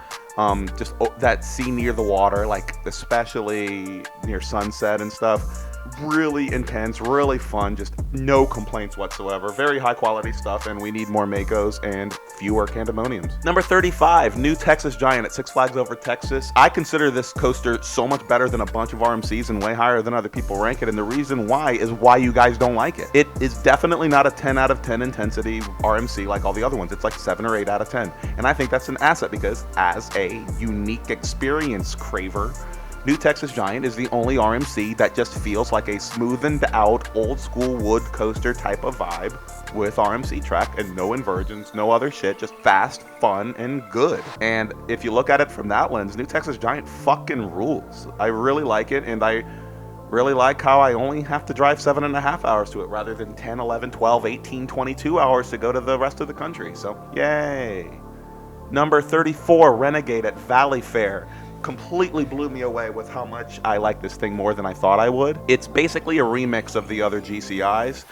Just that scene near the water, like especially near sunset and stuff, really intense, really fun, just no complaints whatsoever. Very high quality stuff, and we need more Makos and fewer Candemoniums. Number 35, New Texas Giant at Six Flags Over Texas. I consider this coaster so much better than a bunch of RMCs and way higher than other people rank it, and the reason why is why you guys don't like it. It is definitely not a 10 out of 10 intensity RMC like all the other ones. It's like 7 or 8 out of 10, and I think that's an asset because as a unique experience craver, New Texas Giant is the only RMC that just feels like a smoothened out old school wood coaster type of vibe with RMC track and no inversions, no other shit, just fast, fun, and good. And if you look at it from that lens, New Texas Giant fucking rules. I really like it, and I really like how I only have to drive 7.5 hours to it rather than 10, 11, 12, 18, 22 hours to go to the rest of the country. So, yay. Number 34, Renegade at Valley Fair. Completely blew me away with how much I like this thing more than I thought I would. It's basically a remix of the other GCIs,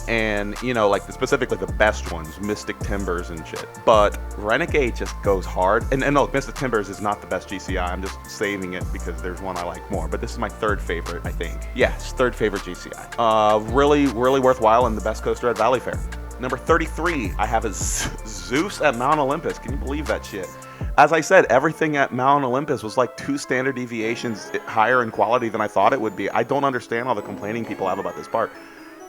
and you know, like specifically the best ones, Mystic Timbers and shit. But Renegade just goes hard, and no, Mystic Timbers is not the best GCI. I'm just saving it because there's one I like more. But this is my third favorite, I think. Yes, third favorite GCI. Really, really worthwhile and the best coaster at Valley Fair. Number 33, I have a Zeus at Mount Olympus. Can you believe that shit? As I said, everything at Mount Olympus was like 2 standard deviations higher in quality than I thought it would be. I don't understand all the complaining people have about this park.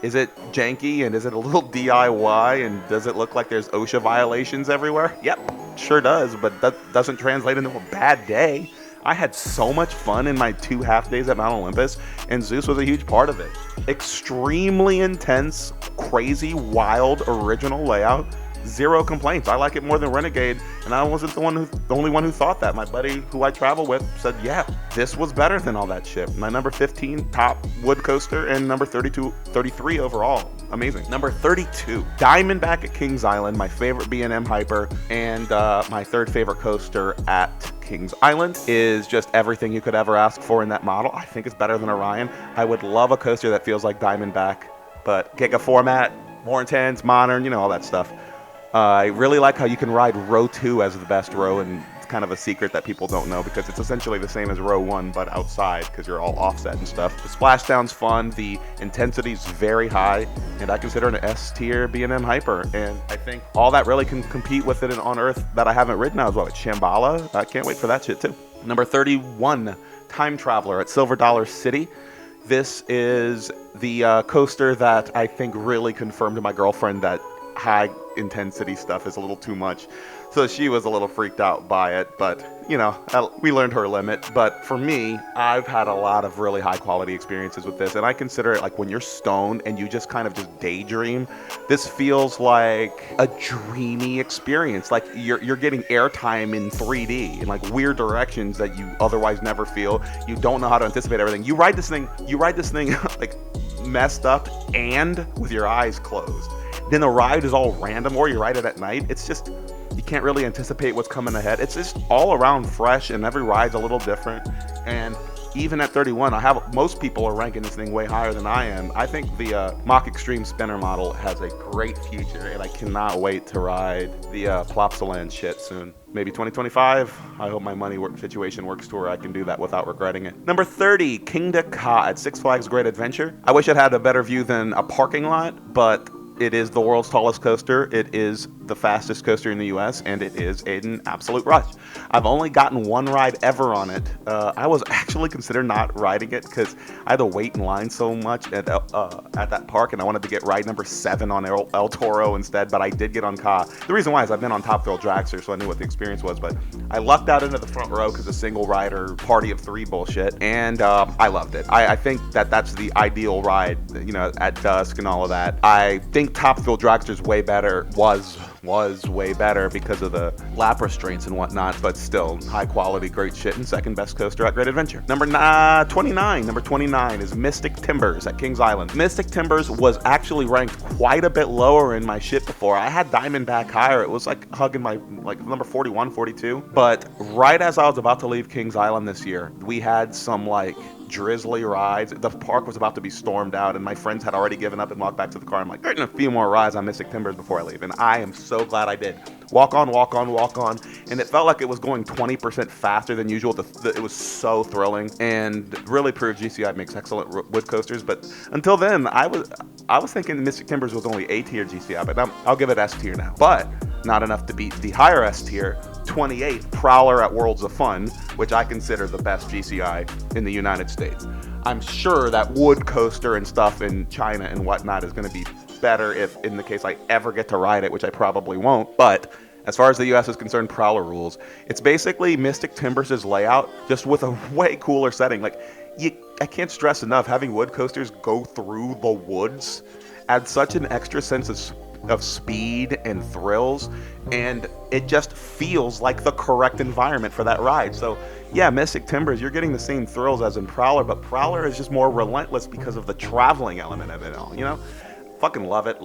Is it janky and is it a little DIY and does it look like there's OSHA violations everywhere? Yep, sure does, but that doesn't translate into a bad day. I had so much fun in my 2 half days at Mount Olympus, and Zeus was a huge part of it. Extremely intense, crazy, wild, original layout. 0 complaints. I like it more than Renegade, and I wasn't the only one who thought that. My buddy who I travel with said, yeah, this was better than all that shit. My number 15 top wood coaster, and number 33 overall. Amazing. Number 32, Diamondback at Kings Island, my favorite B&M hyper, and my 3rd favorite coaster at Kings Island is just everything you could ever ask for in that model. I think it's better than Orion. I would love a coaster that feels like Diamondback, but Giga format, more intense, modern, you know, all that stuff. I really like how you can ride row 2 as the best row, and it's kind of a secret that people don't know because it's essentially the same as row 1 but outside because you're all offset and stuff. The splashdown's fun, the intensity's very high, and I consider it an S-tier B&M hyper, and I think all that really can compete with it on Earth that I haven't ridden now as well. It's Shambhala. I can't wait for that shit too. Number 31, Time Traveler at Silver Dollar City. This is the coaster that I think really confirmed to my girlfriend that high intensity stuff is a little too much. So she was a little freaked out by it, but you know, we learned her limit. But for me, I've had a lot of really high quality experiences with this, and I consider it like when you're stoned and you just kind of just daydream, this feels like a dreamy experience. Like you're getting airtime in 3D in like weird directions that you otherwise never feel. You don't know how to anticipate everything. You ride this thing like messed up and with your eyes closed. Then the ride is all random, or you ride it at night. It's just, you can't really anticipate what's coming ahead. It's just all around fresh, and every ride's a little different. And even at 31, most people are ranking this thing way higher than I am. I think the Mach Extreme Spinner model has a great future, and I cannot wait to ride the Plopsaland shit soon. Maybe 2025. I hope my money situation works to where I can do that without regretting it. Number 30, Kingda Ka at Six Flags Great Adventure. I wish it had a better view than a parking lot, but it is the world's tallest coaster, it is the fastest coaster in the US, and it is an absolute rush. I've only gotten 1 ride ever on it. I was actually considering not riding it because I had to wait in line so much at that park, and I wanted to get ride number 7 on El Toro instead, but I did get on Ka. The reason why is I've been on Top Thrill Dragster, so I knew what the experience was, but I lucked out into the front row because of single rider party of 3 bullshit, and I loved it. I think that's the ideal ride, you know, at dusk and all of that. I think Top Thrill Dragster's way better, was way better because of the lap restraints and whatnot, but still high quality, great shit, and second best coaster at Great Adventure. Number 29 is Mystic Timbers at Kings Island. Mystic Timbers was actually ranked quite a bit lower in my shit before. I had Diamondback higher. It was like hugging my number 41, 42. But right as I was about to leave Kings Island this year, we had some like drizzly rides. The park was about to be stormed out, and my friends had already given up and walked back to the car. I'm like, there's a few more rides on Mystic Timbers before I leave, and I am so glad I did. Walk on, and it felt like it was going 20% faster than usual. It was so thrilling, and really proved GCI makes excellent wood coasters. But until then, I was thinking Mystic Timbers was only A-tier GCI, but I'll give it S-tier now. But not enough to beat the higher S-tier 28 Prowler at Worlds of Fun, which I consider the best GCI in the United States. I'm sure that wood coaster and stuff in China and whatnot is going to be better if, in the case I ever get to ride it, which I probably won't. But as far as the US is concerned, Prowler rules. It's basically Mystic Timbers' layout, just with a way cooler setting. Like, I can't stress enough, having wood coasters go through the woods adds such an extra sense of speed and thrills, and it just feels like the correct environment for that ride. So yeah, Mystic Timbers, you're getting the same thrills as in Prowler, but Prowler is just more relentless because of the traveling element of it all, you know? Fucking love it,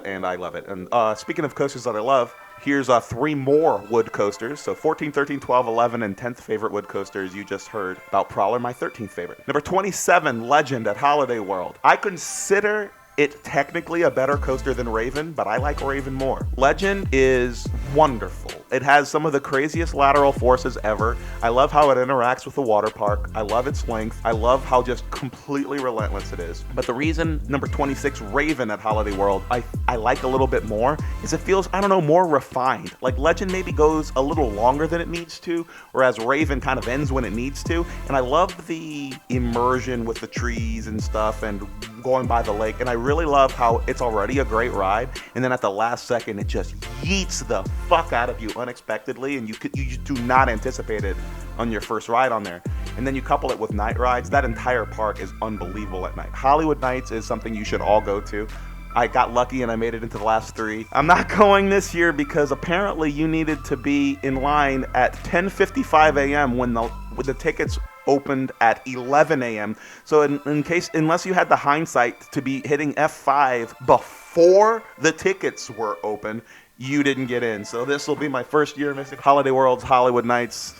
and I love it. And speaking of coasters that I love, here's 3 more wood coasters. So 14, 13, 12, 11, and 10th favorite wood coasters you just heard about Prowler, my 13th favorite. Number 27, Legend at Holiday World. I consider it technically a better coaster than Raven, but I like Raven more. Legend is wonderful. It has some of the craziest lateral forces ever. I love how it interacts with the water park. I love its length. I love how just completely relentless it is. But the reason number 26, Raven at Holiday World, I like a little bit more is it feels, I don't know, more refined. Like Legend maybe goes a little longer than it needs to, whereas Raven kind of ends when it needs to. And I love the immersion with the trees and stuff and going by the lake. And I really love how it's already a great ride, and then at the last second it just yeets the fuck out of you unexpectedly, and you do not anticipate it on your first ride on there. And then you couple it with night rides. That entire park is unbelievable at night. Hollywood Nights is something you should all go to. I got lucky and I made it into the last 3. I'm not going this year because apparently you needed to be in line at 10:55 a.m. when the tickets opened at 11 a.m. So unless you had the hindsight to be hitting F5 before the tickets were open, you didn't get in. So this will be my first year missing Holiday World's Hollywood Nights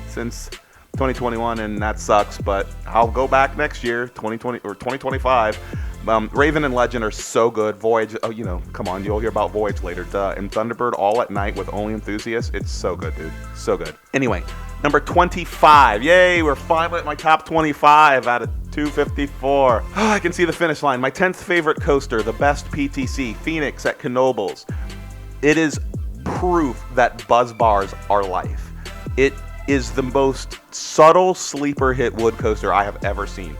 since 2021, and that sucks, but I'll go back next year, 2020 or 2025. Raven and Legend are so good. Voyage, come on, you'll hear about Voyage later. And Thunderbird all at night with only enthusiasts. It's so good, dude. So good. Anyway, number 25. Yay, we're finally at my top 25 out of 254. Oh, I can see the finish line. My 10th favorite coaster, the best PTC, Phoenix at Knoebels. It is proof that buzz bars are life. It is the most subtle sleeper hit wood coaster I have ever seen.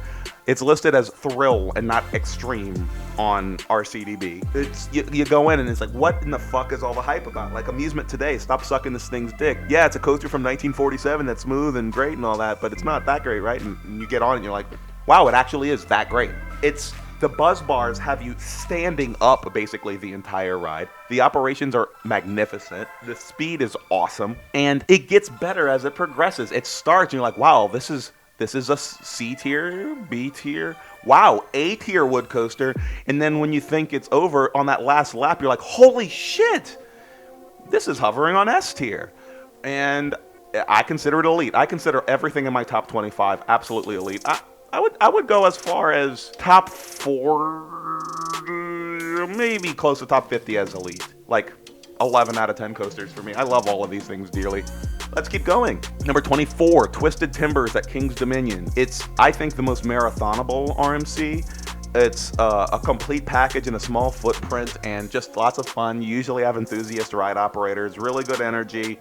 It's listed as thrill and not extreme on RCDB. It's you go in and it's like, what in the fuck is all the hype about? Like Amusement Today, stop sucking this thing's dick. Yeah, it's a coaster from 1947 that's smooth and great and all that, but it's not that great, right? And you get on it and you're like, wow, it actually is that great. The buzz bars have you standing up basically the entire ride. The operations are magnificent. The speed is awesome. And it gets better as it progresses. It starts and you're like, wow, this is a C tier, B tier, wow, A tier wood coaster. And then when you think it's over on that last lap, you're like, holy shit, this is hovering on S tier. And I consider it elite. I consider everything in my top 25 absolutely elite. I would go as far as top 4, maybe close to top 50 as elite. Like 11 out of 10 coasters for me. I love all of these things dearly. Let's keep going. Number 24, Twisted Timbers at King's Dominion. It's, I think, the most marathonable RMC. It's a complete package in a small footprint and just lots of fun. You usually have enthusiast ride operators, really good energy.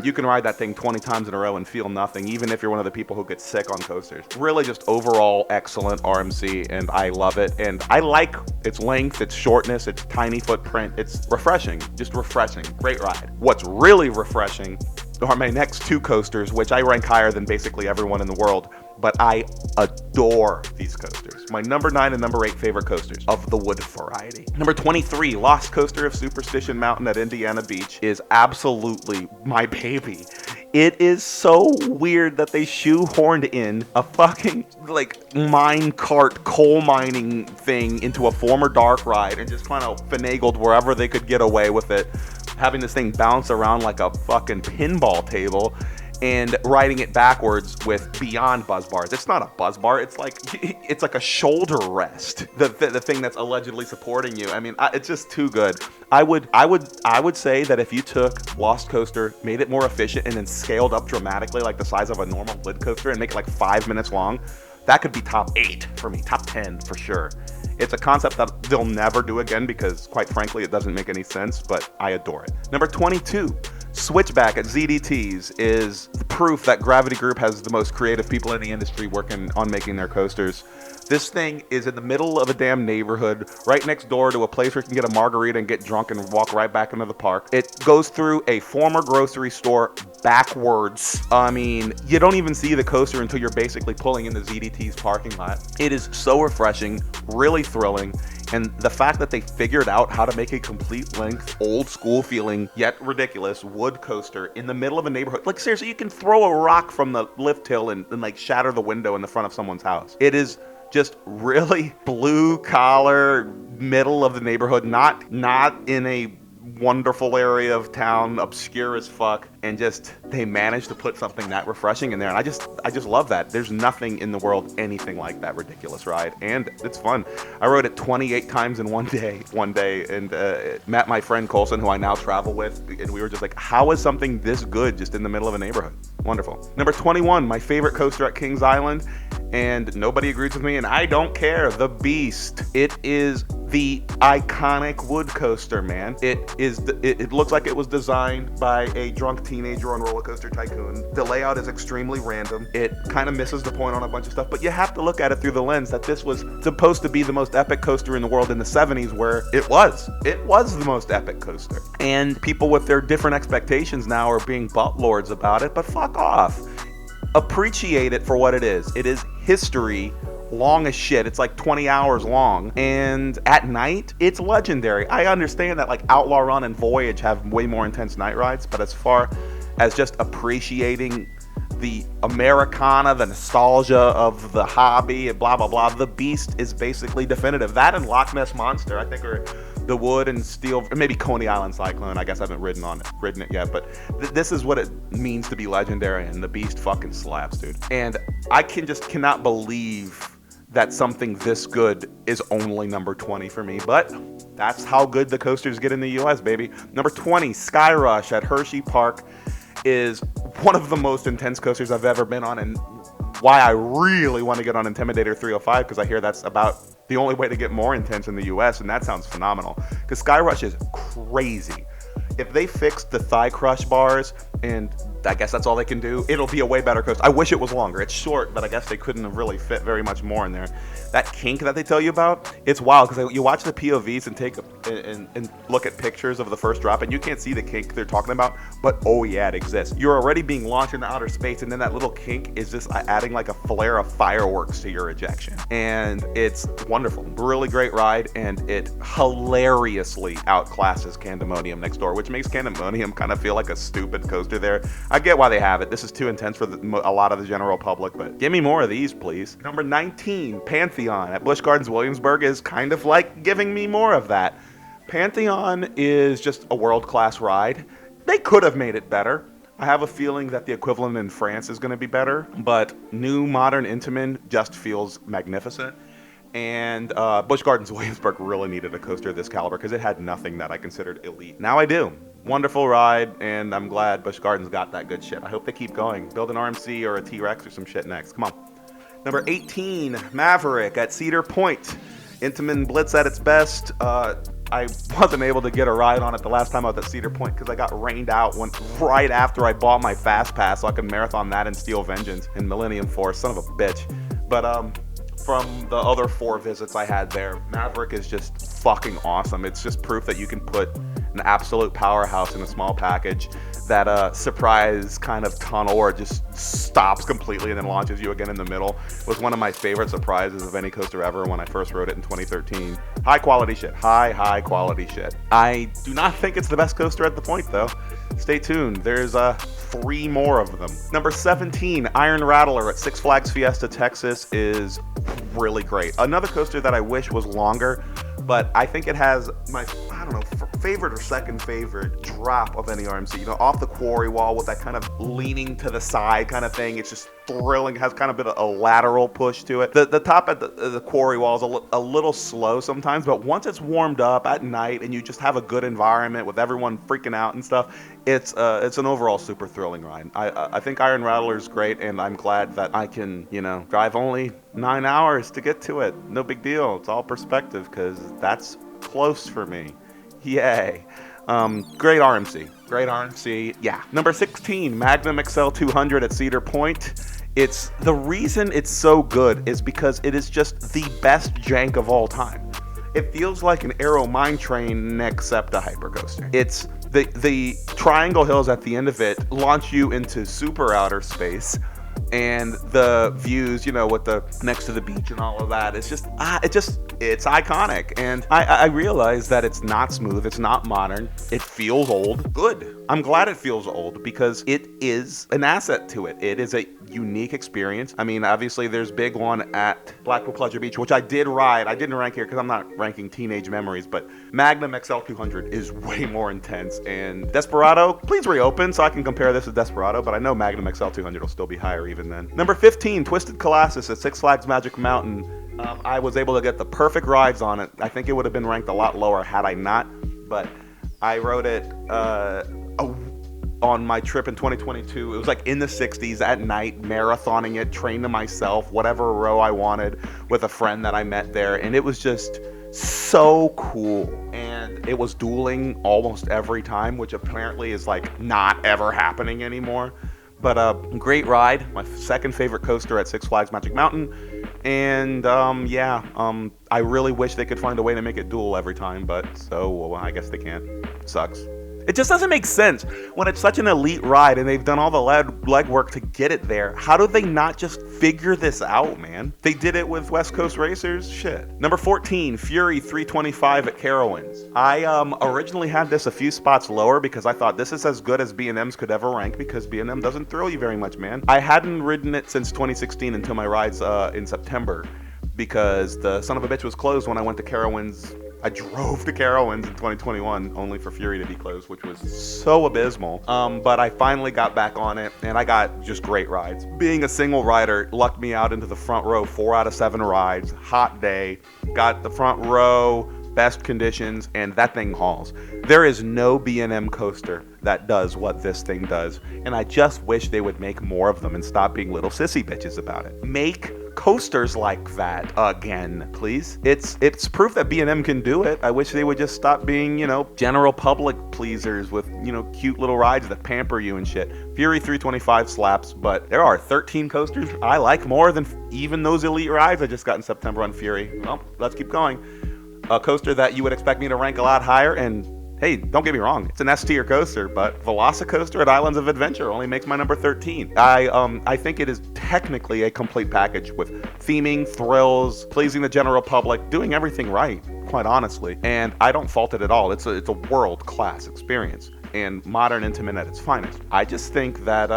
You can ride that thing 20 times in a row and feel nothing, even if you're one of the people who gets sick on coasters. Really just overall excellent RMC, and I love it. And I like its length, its shortness, its tiny footprint. It's refreshing, just refreshing. Great ride. What's really refreshing are my next 2 coasters, which I rank higher than basically everyone in the world, but I adore these coasters. My number 9 and number 8 favorite coasters of the wood variety. Number 23, Lost Coaster of Superstition Mountain at Indiana Beach is absolutely my baby. It is so weird that they shoehorned in a fucking mine cart coal mining thing into a former dark ride and just kind of finagled wherever they could get away with it, having this thing bounce around like a fucking pinball table and riding it backwards with beyond buzz bars. It's not a buzz bar. It's like a shoulder rest. The thing that's allegedly supporting you. I mean, it's just too good. I would say that if you took Lost Coaster, made it more efficient, and then scaled up dramatically, like the size of a normal lid coaster, and make it like 5 minutes long, that could be top 8 for me, top 10 for sure. It's a concept that they'll never do again because, quite frankly, it doesn't make any sense, but I adore it. Number 22. Switchback at ZDT's is proof that Gravity Group has the most creative people in the industry working on making their coasters. This thing is in the middle of a damn neighborhood, right next door to a place where you can get a margarita and get drunk and walk right back into the park. It goes through a former grocery store backwards. I mean, you don't even see the coaster until you're basically pulling into ZDT's parking lot. It is so refreshing, really thrilling. And the fact that they figured out how to make a complete length, old school feeling, yet ridiculous wood coaster in the middle of a neighborhood. Like seriously, you can throw a rock from the lift hill and like shatter the window in the front of someone's house. It is just really blue collar, middle of the neighborhood, not in a wonderful area of town, obscure as fuck, and just they managed to put something that refreshing in there, and I just love that. There's nothing in the world anything like that ridiculous ride, and it's fun. I rode it 28 times in one day, and met my friend Colson, who I now travel with, and we were just like, how is something this good just in the middle of a neighborhood? Wonderful. Number 21, my favorite coaster at Kings Island, and nobody agrees with me, and I don't care, the Beast. It is the iconic wood coaster, man. It looks like it was designed by a drunk teenager on Roller Coaster Tycoon. The layout is extremely random. It kind of misses the point on a bunch of stuff, but you have to look at it through the lens that this was supposed to be the most epic coaster in the world in the 70s, where it was the most epic coaster. And people with their different expectations now are being butt lords about it, but fuck off. Appreciate it for what it is. It is history, long as shit. It's like 20 hours long, and at night it's legendary. I understand that like Outlaw Run and Voyage have way more intense night rides, but as far as just appreciating the Americana, the nostalgia of the hobby, and blah blah blah, the Beast is basically definitive. That and Loch Ness Monster, I think, are the wood and steel, or maybe Coney Island Cyclone. I guess I haven't ridden it yet, but this is what it means to be legendary, and the Beast fucking slaps, dude. And I cannot believe that something this good is only number 20 for me, but that's how good the coasters get in the US, baby. Number 20, Sky Rush at Hersheypark is one of the most intense coasters I've ever been on, and why I really want to get on Intimidator 305, because I hear that's about the only way to get more intense in the US, and that sounds phenomenal, because Sky Rush is crazy. If they fixed the thigh crush bars, and I guess that's all they can do, it'll be a way better coaster. I wish it was longer. It's short, but I guess they couldn't have really fit very much more in there. That kink that they tell you about, it's wild, because you watch the POVs and look at pictures of the first drop, and you can't see the kink they're talking about, but oh yeah, it exists. You're already being launched into outer space, and then that little kink is just adding like a flare of fireworks to your ejection. And it's wonderful. Really great ride, and it hilariously outclasses Candemonium next door, which makes Candemonium kind of feel like a stupid coaster there. I get why they have it. This is too intense for a lot of the general public, but give me more of these, please. Number 19, Pantheon at Busch Gardens Williamsburg is kind of like giving me more of that. Pantheon is just a world-class ride. They could have made it better. I have a feeling that the equivalent in France is going to be better, but new modern Intamin just feels magnificent. And Busch Gardens Williamsburg really needed a coaster of this caliber, because it had nothing that I considered elite. Now I do. Wonderful ride, and I'm glad Busch Gardens got that good shit. I hope they keep going. Build an RMC or a T-Rex or some shit next. Come on. Number 18, Maverick at Cedar Point. Intamin Blitz at its best. I wasn't able to get a ride on it the last time I was at Cedar Point, because I got rained out right after I bought my Fast Pass, so I could marathon that and Steel Vengeance in Millennium Force. Son of a bitch. But from the other 4 visits I had there, Maverick is just fucking awesome. It's just proof that you can put an absolute powerhouse in a small package. That surprise kind of tunnel where it just stops completely and then launches you again in the middle was one of my favorite surprises of any coaster ever when I first rode it in 2013. High quality shit. High quality shit. I do not think it's the best coaster at the point, though. Stay tuned. There's 3 more of them. Number 17, Iron Rattler at Six Flags Fiesta, Texas is really great. Another coaster that I wish was longer, but I think it has my, favorite or second favorite drop of any RMC. Off the quarry wall with that kind of leaning to the side kind of thing. It's just thrilling. It has kind of a bit of a lateral push to it. The top at the quarry wall is a little slow sometimes, but once it's warmed up at night and you just have a good environment with everyone freaking out and stuff, it's an overall super thrilling ride. I think Iron Rattler is great, and I'm glad that I can, drive only 9 hours to get to it. No big deal. It's all perspective, because that's close for me. Yay. Great RMC. Yeah. Number 16, Magnum XL 200 at Cedar Point. The reason it's so good is because it is just the best jank of all time. It feels like an Aero Mine Train except a hypercoaster. It's the triangle hills at the end of it launch you into super outer space. and the views, with the next to the beach and all of that. It's just, it's iconic. And I realize that it's not smooth, it's not modern, it feels old. Good. I'm glad it feels old because it is an asset to it. It is a unique experience. I mean, obviously there's big one at Blackpool Pleasure Beach, which I did ride. I didn't rank here because I'm not ranking teenage memories, but Magnum XL 200 is way more intense. And Desperado, please reopen so I can compare this to Desperado, but I know Magnum XL 200 will still be higher even then. Number 15, Twisted Colossus at Six Flags Magic Mountain. I was able to get the perfect rides on it. I think it would have been ranked a lot lower had I not, but I rode it on my trip in 2022. It was like in the 60s at night, marathoning it, trained to myself, whatever row I wanted with a friend that I met there. And it was just so cool. And it was dueling almost every time, which apparently is like not ever happening anymore. But great ride, my second favorite coaster at Six Flags Magic Mountain. And I really wish they could find a way to make it dual every time, but I guess they can't. Sucks. It just doesn't make sense when it's such an elite ride and they've done all the legwork to get it there. How do they not just figure this out, man? They did it with West Coast Racers. Shit. Number 14, Fury 325 at Carowinds. I originally had this a few spots lower because I thought this is as good as B&M's could ever rank because B&M doesn't thrill you very much, man. I hadn't ridden it since 2016 until my rides in September because the son of a bitch was closed when I went to Carowinds. I drove to Carowinds in 2021 only for Fury to be closed, which was so abysmal. But I finally got back on it, and I got just great rides. Being a single rider lucked me out into the front row 4 out of 7 rides. Hot day. Got the front row, best conditions, and that thing hauls. There is no B&M coaster that does what this thing does, and I just wish they would make more of them and stop being little sissy bitches about it. Make coasters like that again, please. It's proof that B&M can do it. I wish they would just stop being, general public pleasers with, cute little rides that pamper you and shit. Fury 325 slaps, but there are 13 coasters I like more than even those elite rides I just got in September on Fury. Well, let's keep going. A coaster that you would expect me to rank a lot higher, and hey, don't get me wrong, it's an S-tier coaster, but Velocicoaster at Islands of Adventure only makes my number 13. I think it is technically a complete package with theming, thrills, pleasing the general public, doing everything right, quite honestly. And I don't fault it at all. It's a world-class experience and modern intimate at its finest. I just think that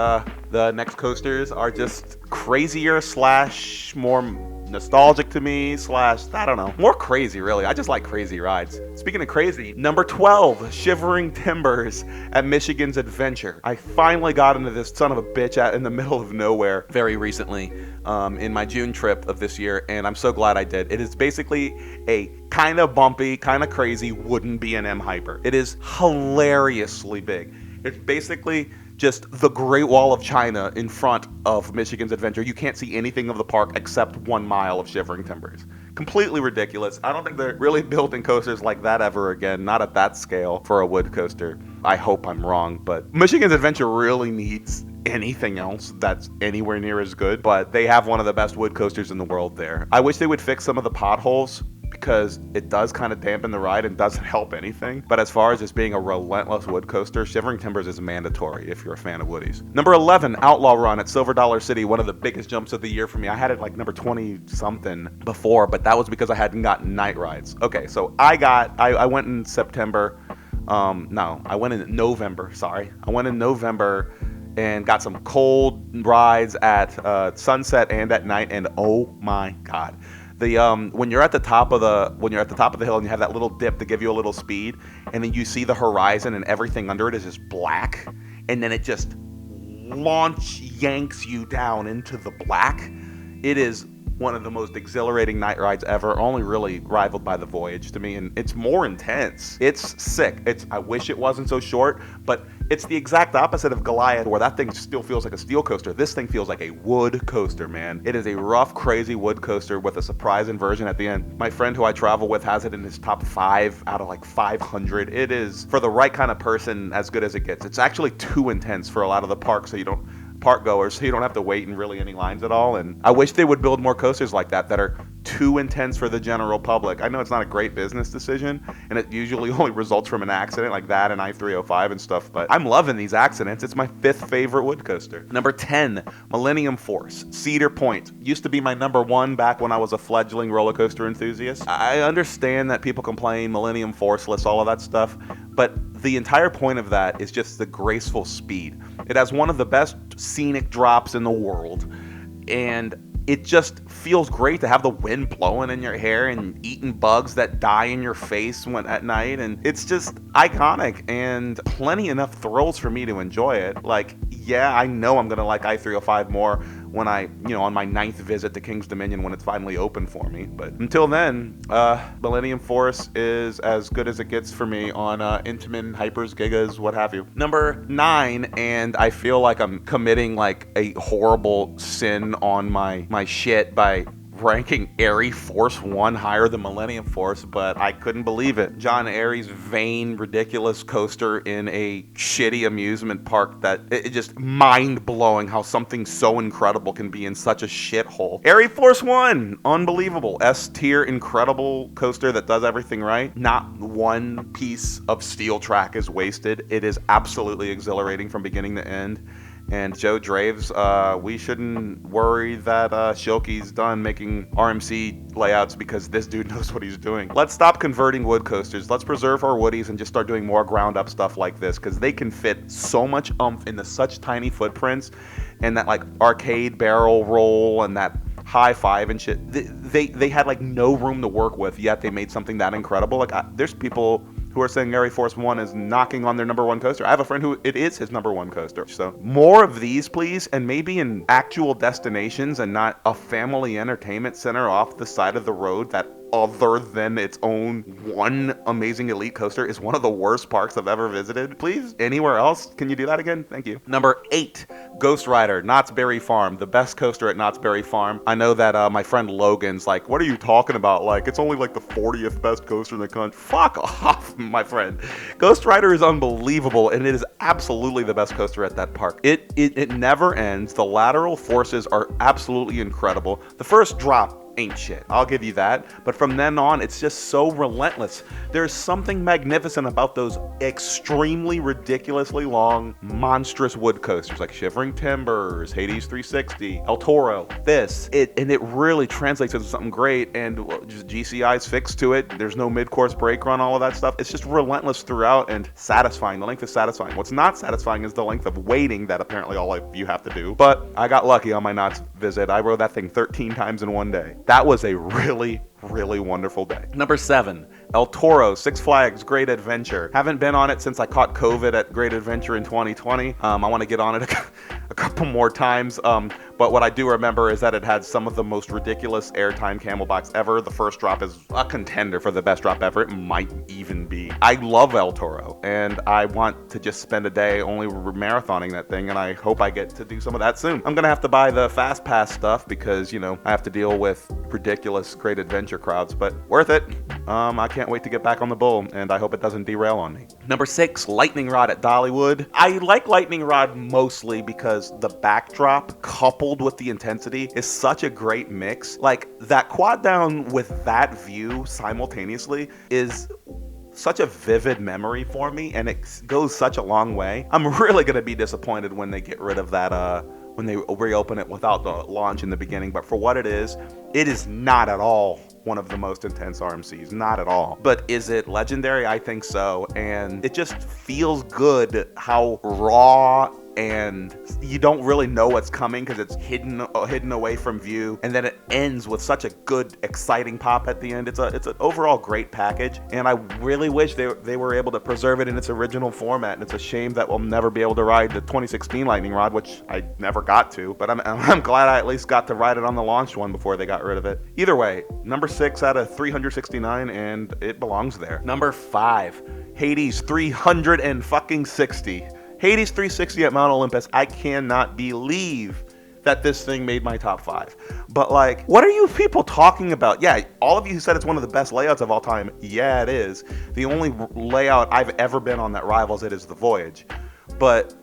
the next coasters are just crazier / more nostalgic to me / I don't know, more crazy really. I just like crazy rides. Speaking of crazy, number 12, Shivering Timbers at Michigan's Adventure. I finally got into this son of a bitch in the middle of nowhere very recently in my June trip of this year, and I'm so glad I did. It is basically a kind of bumpy, kind of crazy wooden B&M hyper. It is hilariously big. It's basically just the Great Wall of China in front of Michigan's Adventure. You can't see anything of the park except 1 mile of Shivering Timbers. Completely ridiculous. I don't think they're really building coasters like that ever again, not at that scale for a wood coaster. I hope I'm wrong, but Michigan's Adventure really needs anything else that's anywhere near as good, but they have one of the best wood coasters in the world there. I wish they would fix some of the potholes, because it does kind of dampen the ride and doesn't help anything. But as far as just being a relentless wood coaster, Shivering Timbers is mandatory if you're a fan of woodies. Number 11, Outlaw Run at Silver Dollar City, one of the biggest jumps of the year for me. I had it like number 20 something before, but that was because I hadn't gotten night rides. Okay, so I went in September. I went in November, sorry. I went in November and got some cold rides at sunset and at night, and oh my God. When you're at the top of the hill and you have that little dip to give you a little speed, and then you see the horizon and everything under it is just black, and then it just yanks you down into the black. It is one of the most exhilarating night rides ever, only really rivaled by the Voyage to me, and it's more intense. It's sick. I wish it wasn't so short, but it's the exact opposite of Goliath, where that thing still feels like a steel coaster. This thing feels like a wood coaster, man. It is a rough, crazy wood coaster with a surprise inversion at the end. My friend who I travel with has it in his top 5 out of like 500. It is, for the right kind of person, as good as it gets. It's actually too intense for a lot of the park goers, so you don't have to wait in really any lines at all. And I wish they would build more coasters like that are too intense for the general public. I know it's not a great business decision, and it usually only results from an accident like that and I-305 and stuff, but I'm loving these accidents. It's my 5th favorite wood coaster. Number 10, Millennium Force, Cedar Point. Used to be my number 1 back when I was a fledgling roller coaster enthusiast. I understand that people complain, Millennium Forceless, all of that stuff, but the entire point of that is just the graceful speed. It has one of the best scenic drops in the world, and it just feels great to have the wind blowing in your hair and eating bugs that die in your face at night, and it's just iconic and plenty enough thrills for me to enjoy it. Like, yeah, I know I'm gonna like I-305 more when I, on my 9th visit to King's Dominion when it's finally open for me. But until then, Millennium Force is as good as it gets for me on Intamin, Hypers, Gigas, what have you. Number 9, and I feel like I'm committing like a horrible sin on my shit by ranking Airy Force 1 higher than Millennium Force, but I couldn't believe it. John Airy's vain, ridiculous coaster in a shitty amusement park that it just mind-blowing how something so incredible can be in such a shithole. Airy Force 1, unbelievable. S-tier, incredible coaster that does everything right. Not one piece of steel track is wasted. It is absolutely exhilarating from beginning to end. And Joe Draves, we shouldn't worry that Shilky's done making RMC layouts because this dude knows what he's doing. Let's stop converting wood coasters. Let's preserve our woodies and just start doing more ground up stuff like this, because they can fit so much oomph into such tiny footprints, and that like arcade barrel roll and that high five and shit. They had like no room to work with, yet they made something that incredible. Like there's people who are saying Airy Force 1 is knocking on their number 1 coaster. I have a friend who it is his number 1 coaster. So more of these, please, and maybe in actual destinations and not a family entertainment center off the side of the road that, other than its own one amazing elite coaster, is one of the worst parks I've ever visited. Please, anywhere else, can you do that again? Thank you. Number 8, Ghost Rider, Knott's Berry Farm, the best coaster at Knott's Berry Farm. I know that my friend Logan's like, what are you talking about? Like, it's only like the 40th best coaster in the country. Fuck off, my friend. Ghost Rider is unbelievable, and it is absolutely the best coaster at that park. It never ends. The lateral forces are absolutely incredible. The first drop ain't shit, I'll give you that, but from then on it's just so relentless. There's something magnificent about those extremely ridiculously long monstrous wood coasters like Shivering Timbers, Hades 360, El Toro, and it really translates into something great, and just GCI's fixed to it. There's no mid-course brake run, all of that stuff. It's just relentless throughout and satisfying. The length is satisfying. What's not satisfying is the length of waiting that apparently all of you have to do, but I got lucky on my Knott's visit. I rode that thing 13 times in one day. That was a really wonderful day. Number 7, El Toro, Six Flags Great Adventure. Haven't been on it since I caught COVID at Great Adventure in 2020. I want to get on it a couple more times. But what I do remember is that it had some of the most ridiculous airtime camelbacks ever. The first drop is a contender for the best drop ever. It might even be. I love El Toro, and I want to just spend a day only marathoning that thing, and I hope I get to do some of that soon. I'm gonna have to buy the Fast Pass stuff because, I have to deal with ridiculous Great Adventure crowds, but worth it. I can't wait to get back on the bull, and I hope it doesn't derail on me. Number 6, Lightning Rod at Dollywood. I like Lightning Rod mostly because the backdrop coupled with the intensity is such a great mix. Like, that quad down with that view simultaneously is such a vivid memory for me, and it goes such a long way. I'm really gonna be disappointed when they get rid of that when they reopen it without the launch in the beginning, but for what it is not at all one of the most intense RMCs, not at all. But is it legendary? I think so, and it just feels good how raw, and you don't really know what's coming because it's hidden away from view, and then it ends with such a good, exciting pop at the end. It's an overall great package, and I really wish they were able to preserve it in its original format, and it's a shame that we'll never be able to ride the 2016 Lightning Rod, which I never got to, but I'm glad I at least got to ride it on the launched one before they got rid of it. Either way, number 6 out of 369, and it belongs there. Number 5, Hades 360. Hades 360 at Mount Olympus. I cannot believe that this thing made my top 5. But like, what are you people talking about? Yeah, all of you who said it's one of the best layouts of all time, yeah, it is. The only layout I've ever been on that rivals it is the Voyage. But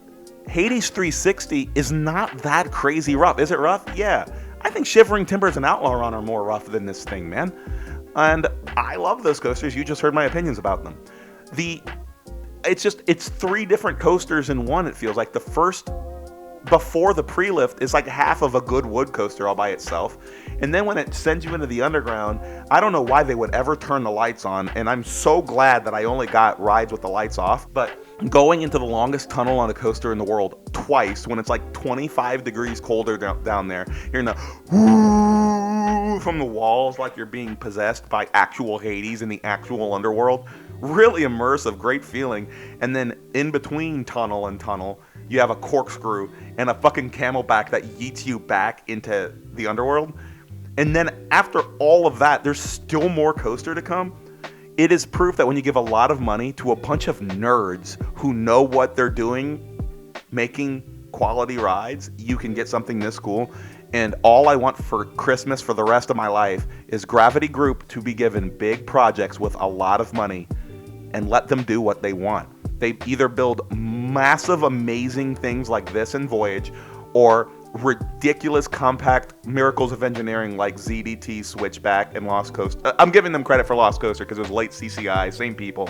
Hades 360 is not that crazy rough. Is it rough? Yeah. I think Shivering Timbers and Outlaw Run are more rough than this thing, man. And I love those coasters. You just heard my opinions about them. It's 3 different coasters in one, it feels like. The first, before the pre-lift, is like half of a good wood coaster all by itself. And then when it sends you into the underground, I don't know why they would ever turn the lights on. And I'm so glad that I only got rides with the lights off. But going into the longest tunnel on a coaster in the world twice, when it's like 25 degrees colder down there, hearing the whoo from the walls like you're being possessed by actual Hades in the actual underworld. Really immersive, great feeling. And then in between tunnel and tunnel, you have a corkscrew and a fucking camelback that yeets you back into the underworld. And then after all of that, there's still more coaster to come. It is proof that when you give a lot of money to a bunch of nerds who know what they're doing, making quality rides, you can get something this cool. And all I want for Christmas for the rest of my life is Gravity Group to be given big projects with a lot of money and let them do what they want. They either build massive, amazing things like this in Voyage, or ridiculous compact miracles of engineering like ZDT, Switchback, and Lost Coaster. I'm giving them credit for Lost Coaster because it was late CCI, same people.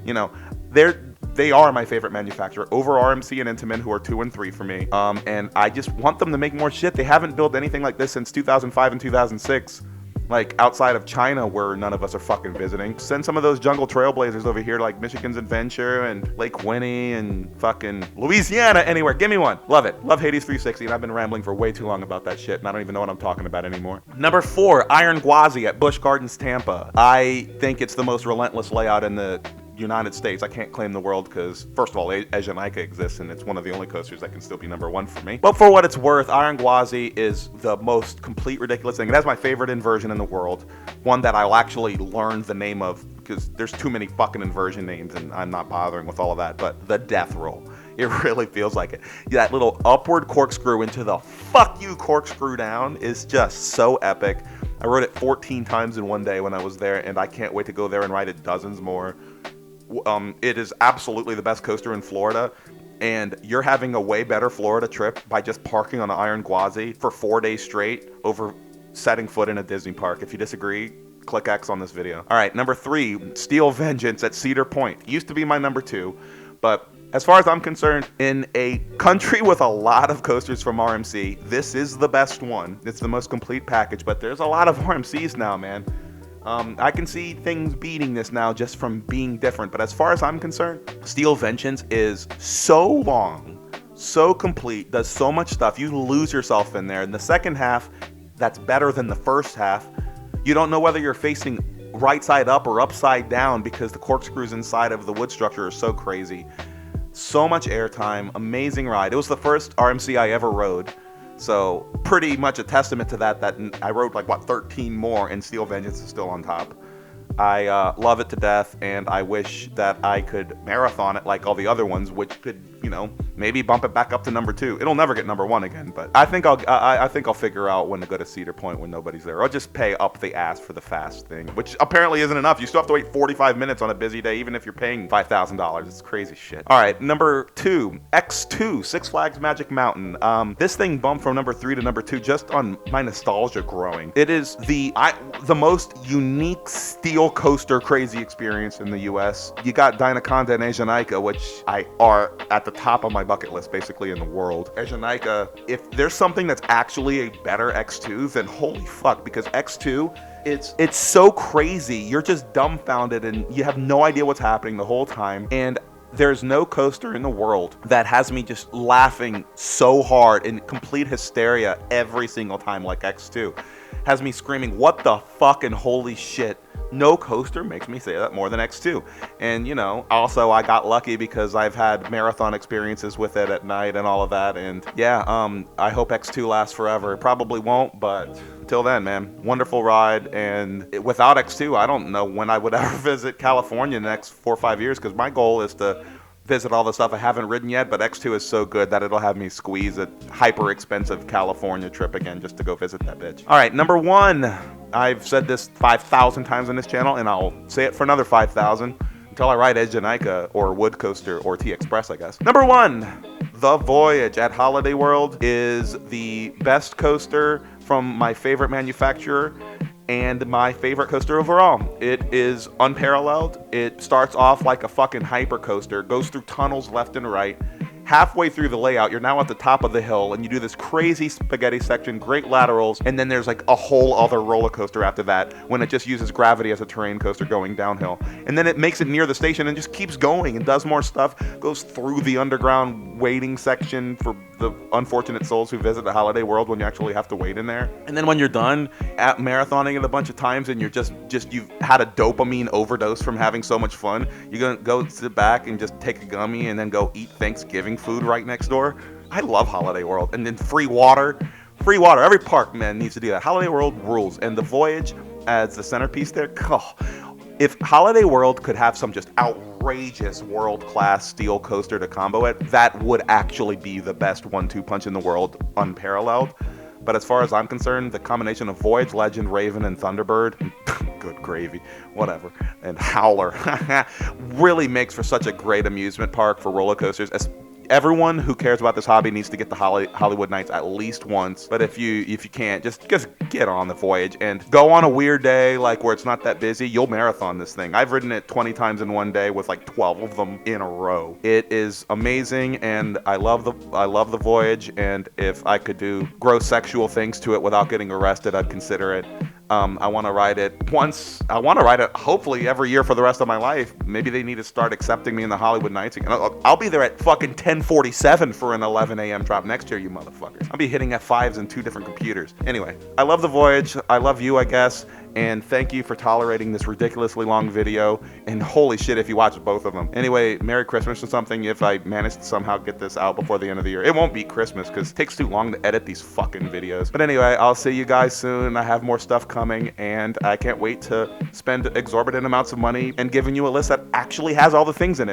You know, they are my favorite manufacturer over RMC and Intamin, who are 2 and 3 for me. And I just want them to make more shit. They haven't built anything like this since 2005 and 2006. Like, outside of China, where none of us are fucking visiting. Send some of those jungle trailblazers over here, like Michigan's Adventure and Lake Winnie and fucking Louisiana, anywhere. Give me one. Love it. Love Hades 360, and I've been rambling for way too long about that shit, and I don't even know what I'm talking about anymore. Number 4, Iron Gwazi at Busch Gardens, Tampa. I think it's the most relentless layout in the United States. I can't claim the world because, first of all, Asianica exists, and it's one of the only coasters that can still be number 1 for me. But for what it's worth, Iron Gwazi is the most complete ridiculous thing. It has my favorite inversion in the world, one that I'll actually learn the name of because there's too many fucking inversion names, and I'm not bothering with all of that. But the Death Roll. It really feels like it. That little upward corkscrew into the fuck you corkscrew down is just so epic. I rode it 14 times in one day when I was there, and I can't wait to go there and ride it dozens more. It is absolutely the best coaster in Florida, and you're having a way better Florida trip by just parking on the Iron Gwazi for 4 days straight over setting foot in a Disney park. If you disagree, click X on this video. All right, number 3, Steel Vengeance at Cedar Point. Used to be my number 2, but as far as I'm concerned, in a country with a lot of coasters from RMC, this is the best one. It's the most complete package, but there's a lot of RMCs now, man. I can see things beating this now just from being different, but as far as I'm concerned, Steel Vengeance is so long, so complete, does so much stuff. You lose yourself in there. In the second half, that's better than the first half. You don't know whether you're facing right side up or upside down because the corkscrews inside of the wood structure are so crazy. So much airtime, amazing ride. It was the first RMC I ever rode. So pretty much a testament to that I rode like, 13 more, and Steel Vengeance is still on top. I love it to death, and I wish that I could marathon it like all the other ones, which could, maybe bump it back up to number 2. It'll never get number 1 again, but I think I'll figure out when to go to Cedar Point when nobody's there. I'll just pay up the ass for the fast thing, which apparently isn't enough. You still have to wait 45 minutes on a busy day, even if you're paying $5,000. It's crazy shit. All right, number 2, X2, Six Flags Magic Mountain. This thing bumped from number 3 to number 2 just on my nostalgia growing. It is the most unique steel coaster crazy experience in the US. You got Dynaconda and Asianica, which are at the top of my bucket list basically in the world. Asianica, if there's something that's actually a better X2, then holy fuck, because X2, it's so crazy. You're just dumbfounded and you have no idea what's happening the whole time. And there's no coaster in the world that has me just laughing so hard in complete hysteria every single time like X2. Has me screaming, what the fuck and holy shit. No coaster makes me say that more than X2. And, also I got lucky because I've had marathon experiences with it at night and all of that. And yeah, I hope X2 lasts forever. It probably won't, but till then, man, wonderful ride. And without X2, I don't know when I would ever visit California in the next 4 or 5 years, because my goal is to visit all the stuff I haven't ridden yet, but X2 is so good that it'll have me squeeze a hyper expensive California trip again just to go visit that bitch. All right, number 1. I've said this 5,000 times on this channel, and I'll say it for another 5,000 until I ride Asianica or Wood Coaster or T-Express, I guess. Number 1, The Voyage at Holiday World is the best coaster from my favorite manufacturer and my favorite coaster overall. It is unparalleled. It starts off like a fucking hyper coaster, goes through tunnels left and right. Halfway through the layout, you're now at the top of the hill, and you do this crazy spaghetti section, great laterals, and then there's like a whole other roller coaster after that when it just uses gravity as a terrain coaster going downhill. And then it makes it near the station and just keeps going and does more stuff, goes through the underground waiting section for the unfortunate souls who visit the Holiday World when you actually have to wait in there. And then when you're done at marathoning it a bunch of times and you're just you've had a dopamine overdose from having so much fun, you're gonna go sit back and just take a gummy and then go eat Thanksgiving food right next door. I love Holiday World. And then free water. Every park, man, needs to do that. Holiday World rules. And the Voyage as the centerpiece there, if Holiday World could have some just outrageous world-class steel coaster to combo it, that would actually be the best 1-2 punch in the world, unparalleled. But as far as I'm concerned, the combination of Voyage, Legend, Raven, and Thunderbird, good gravy, whatever, and Howler, really makes for such a great amusement park for roller coasters. Everyone who cares about this hobby needs to get the Hollywood Nights at least once. But if you can't, just get on the Voyage and go on a weird day like where it's not that busy. You'll marathon this thing. I've ridden it 20 times in one day with like 12 of them in a row. It is amazing, and I love the Voyage. And if I could do gross sexual things to it without getting arrested, I'd consider it. I want to ride it once. I want to ride it hopefully every year for the rest of my life. Maybe they need to start accepting me in the Hollywood Nights again. I'll be there at fucking 10:47 for an 11 a.m. drop next year, you motherfuckers. I'll be hitting F5s in 2 different computers. Anyway, I love the Voyage. I love you, I guess. And thank you for tolerating this ridiculously long video. And holy shit if you watch both of them. Anyway, Merry Christmas or something if I manage to somehow get this out before the end of the year. It won't be Christmas because it takes too long to edit these fucking videos. But anyway, I'll see you guys soon. I have more stuff coming, and I can't wait to spend exorbitant amounts of money and giving you a list that actually has all the things in it.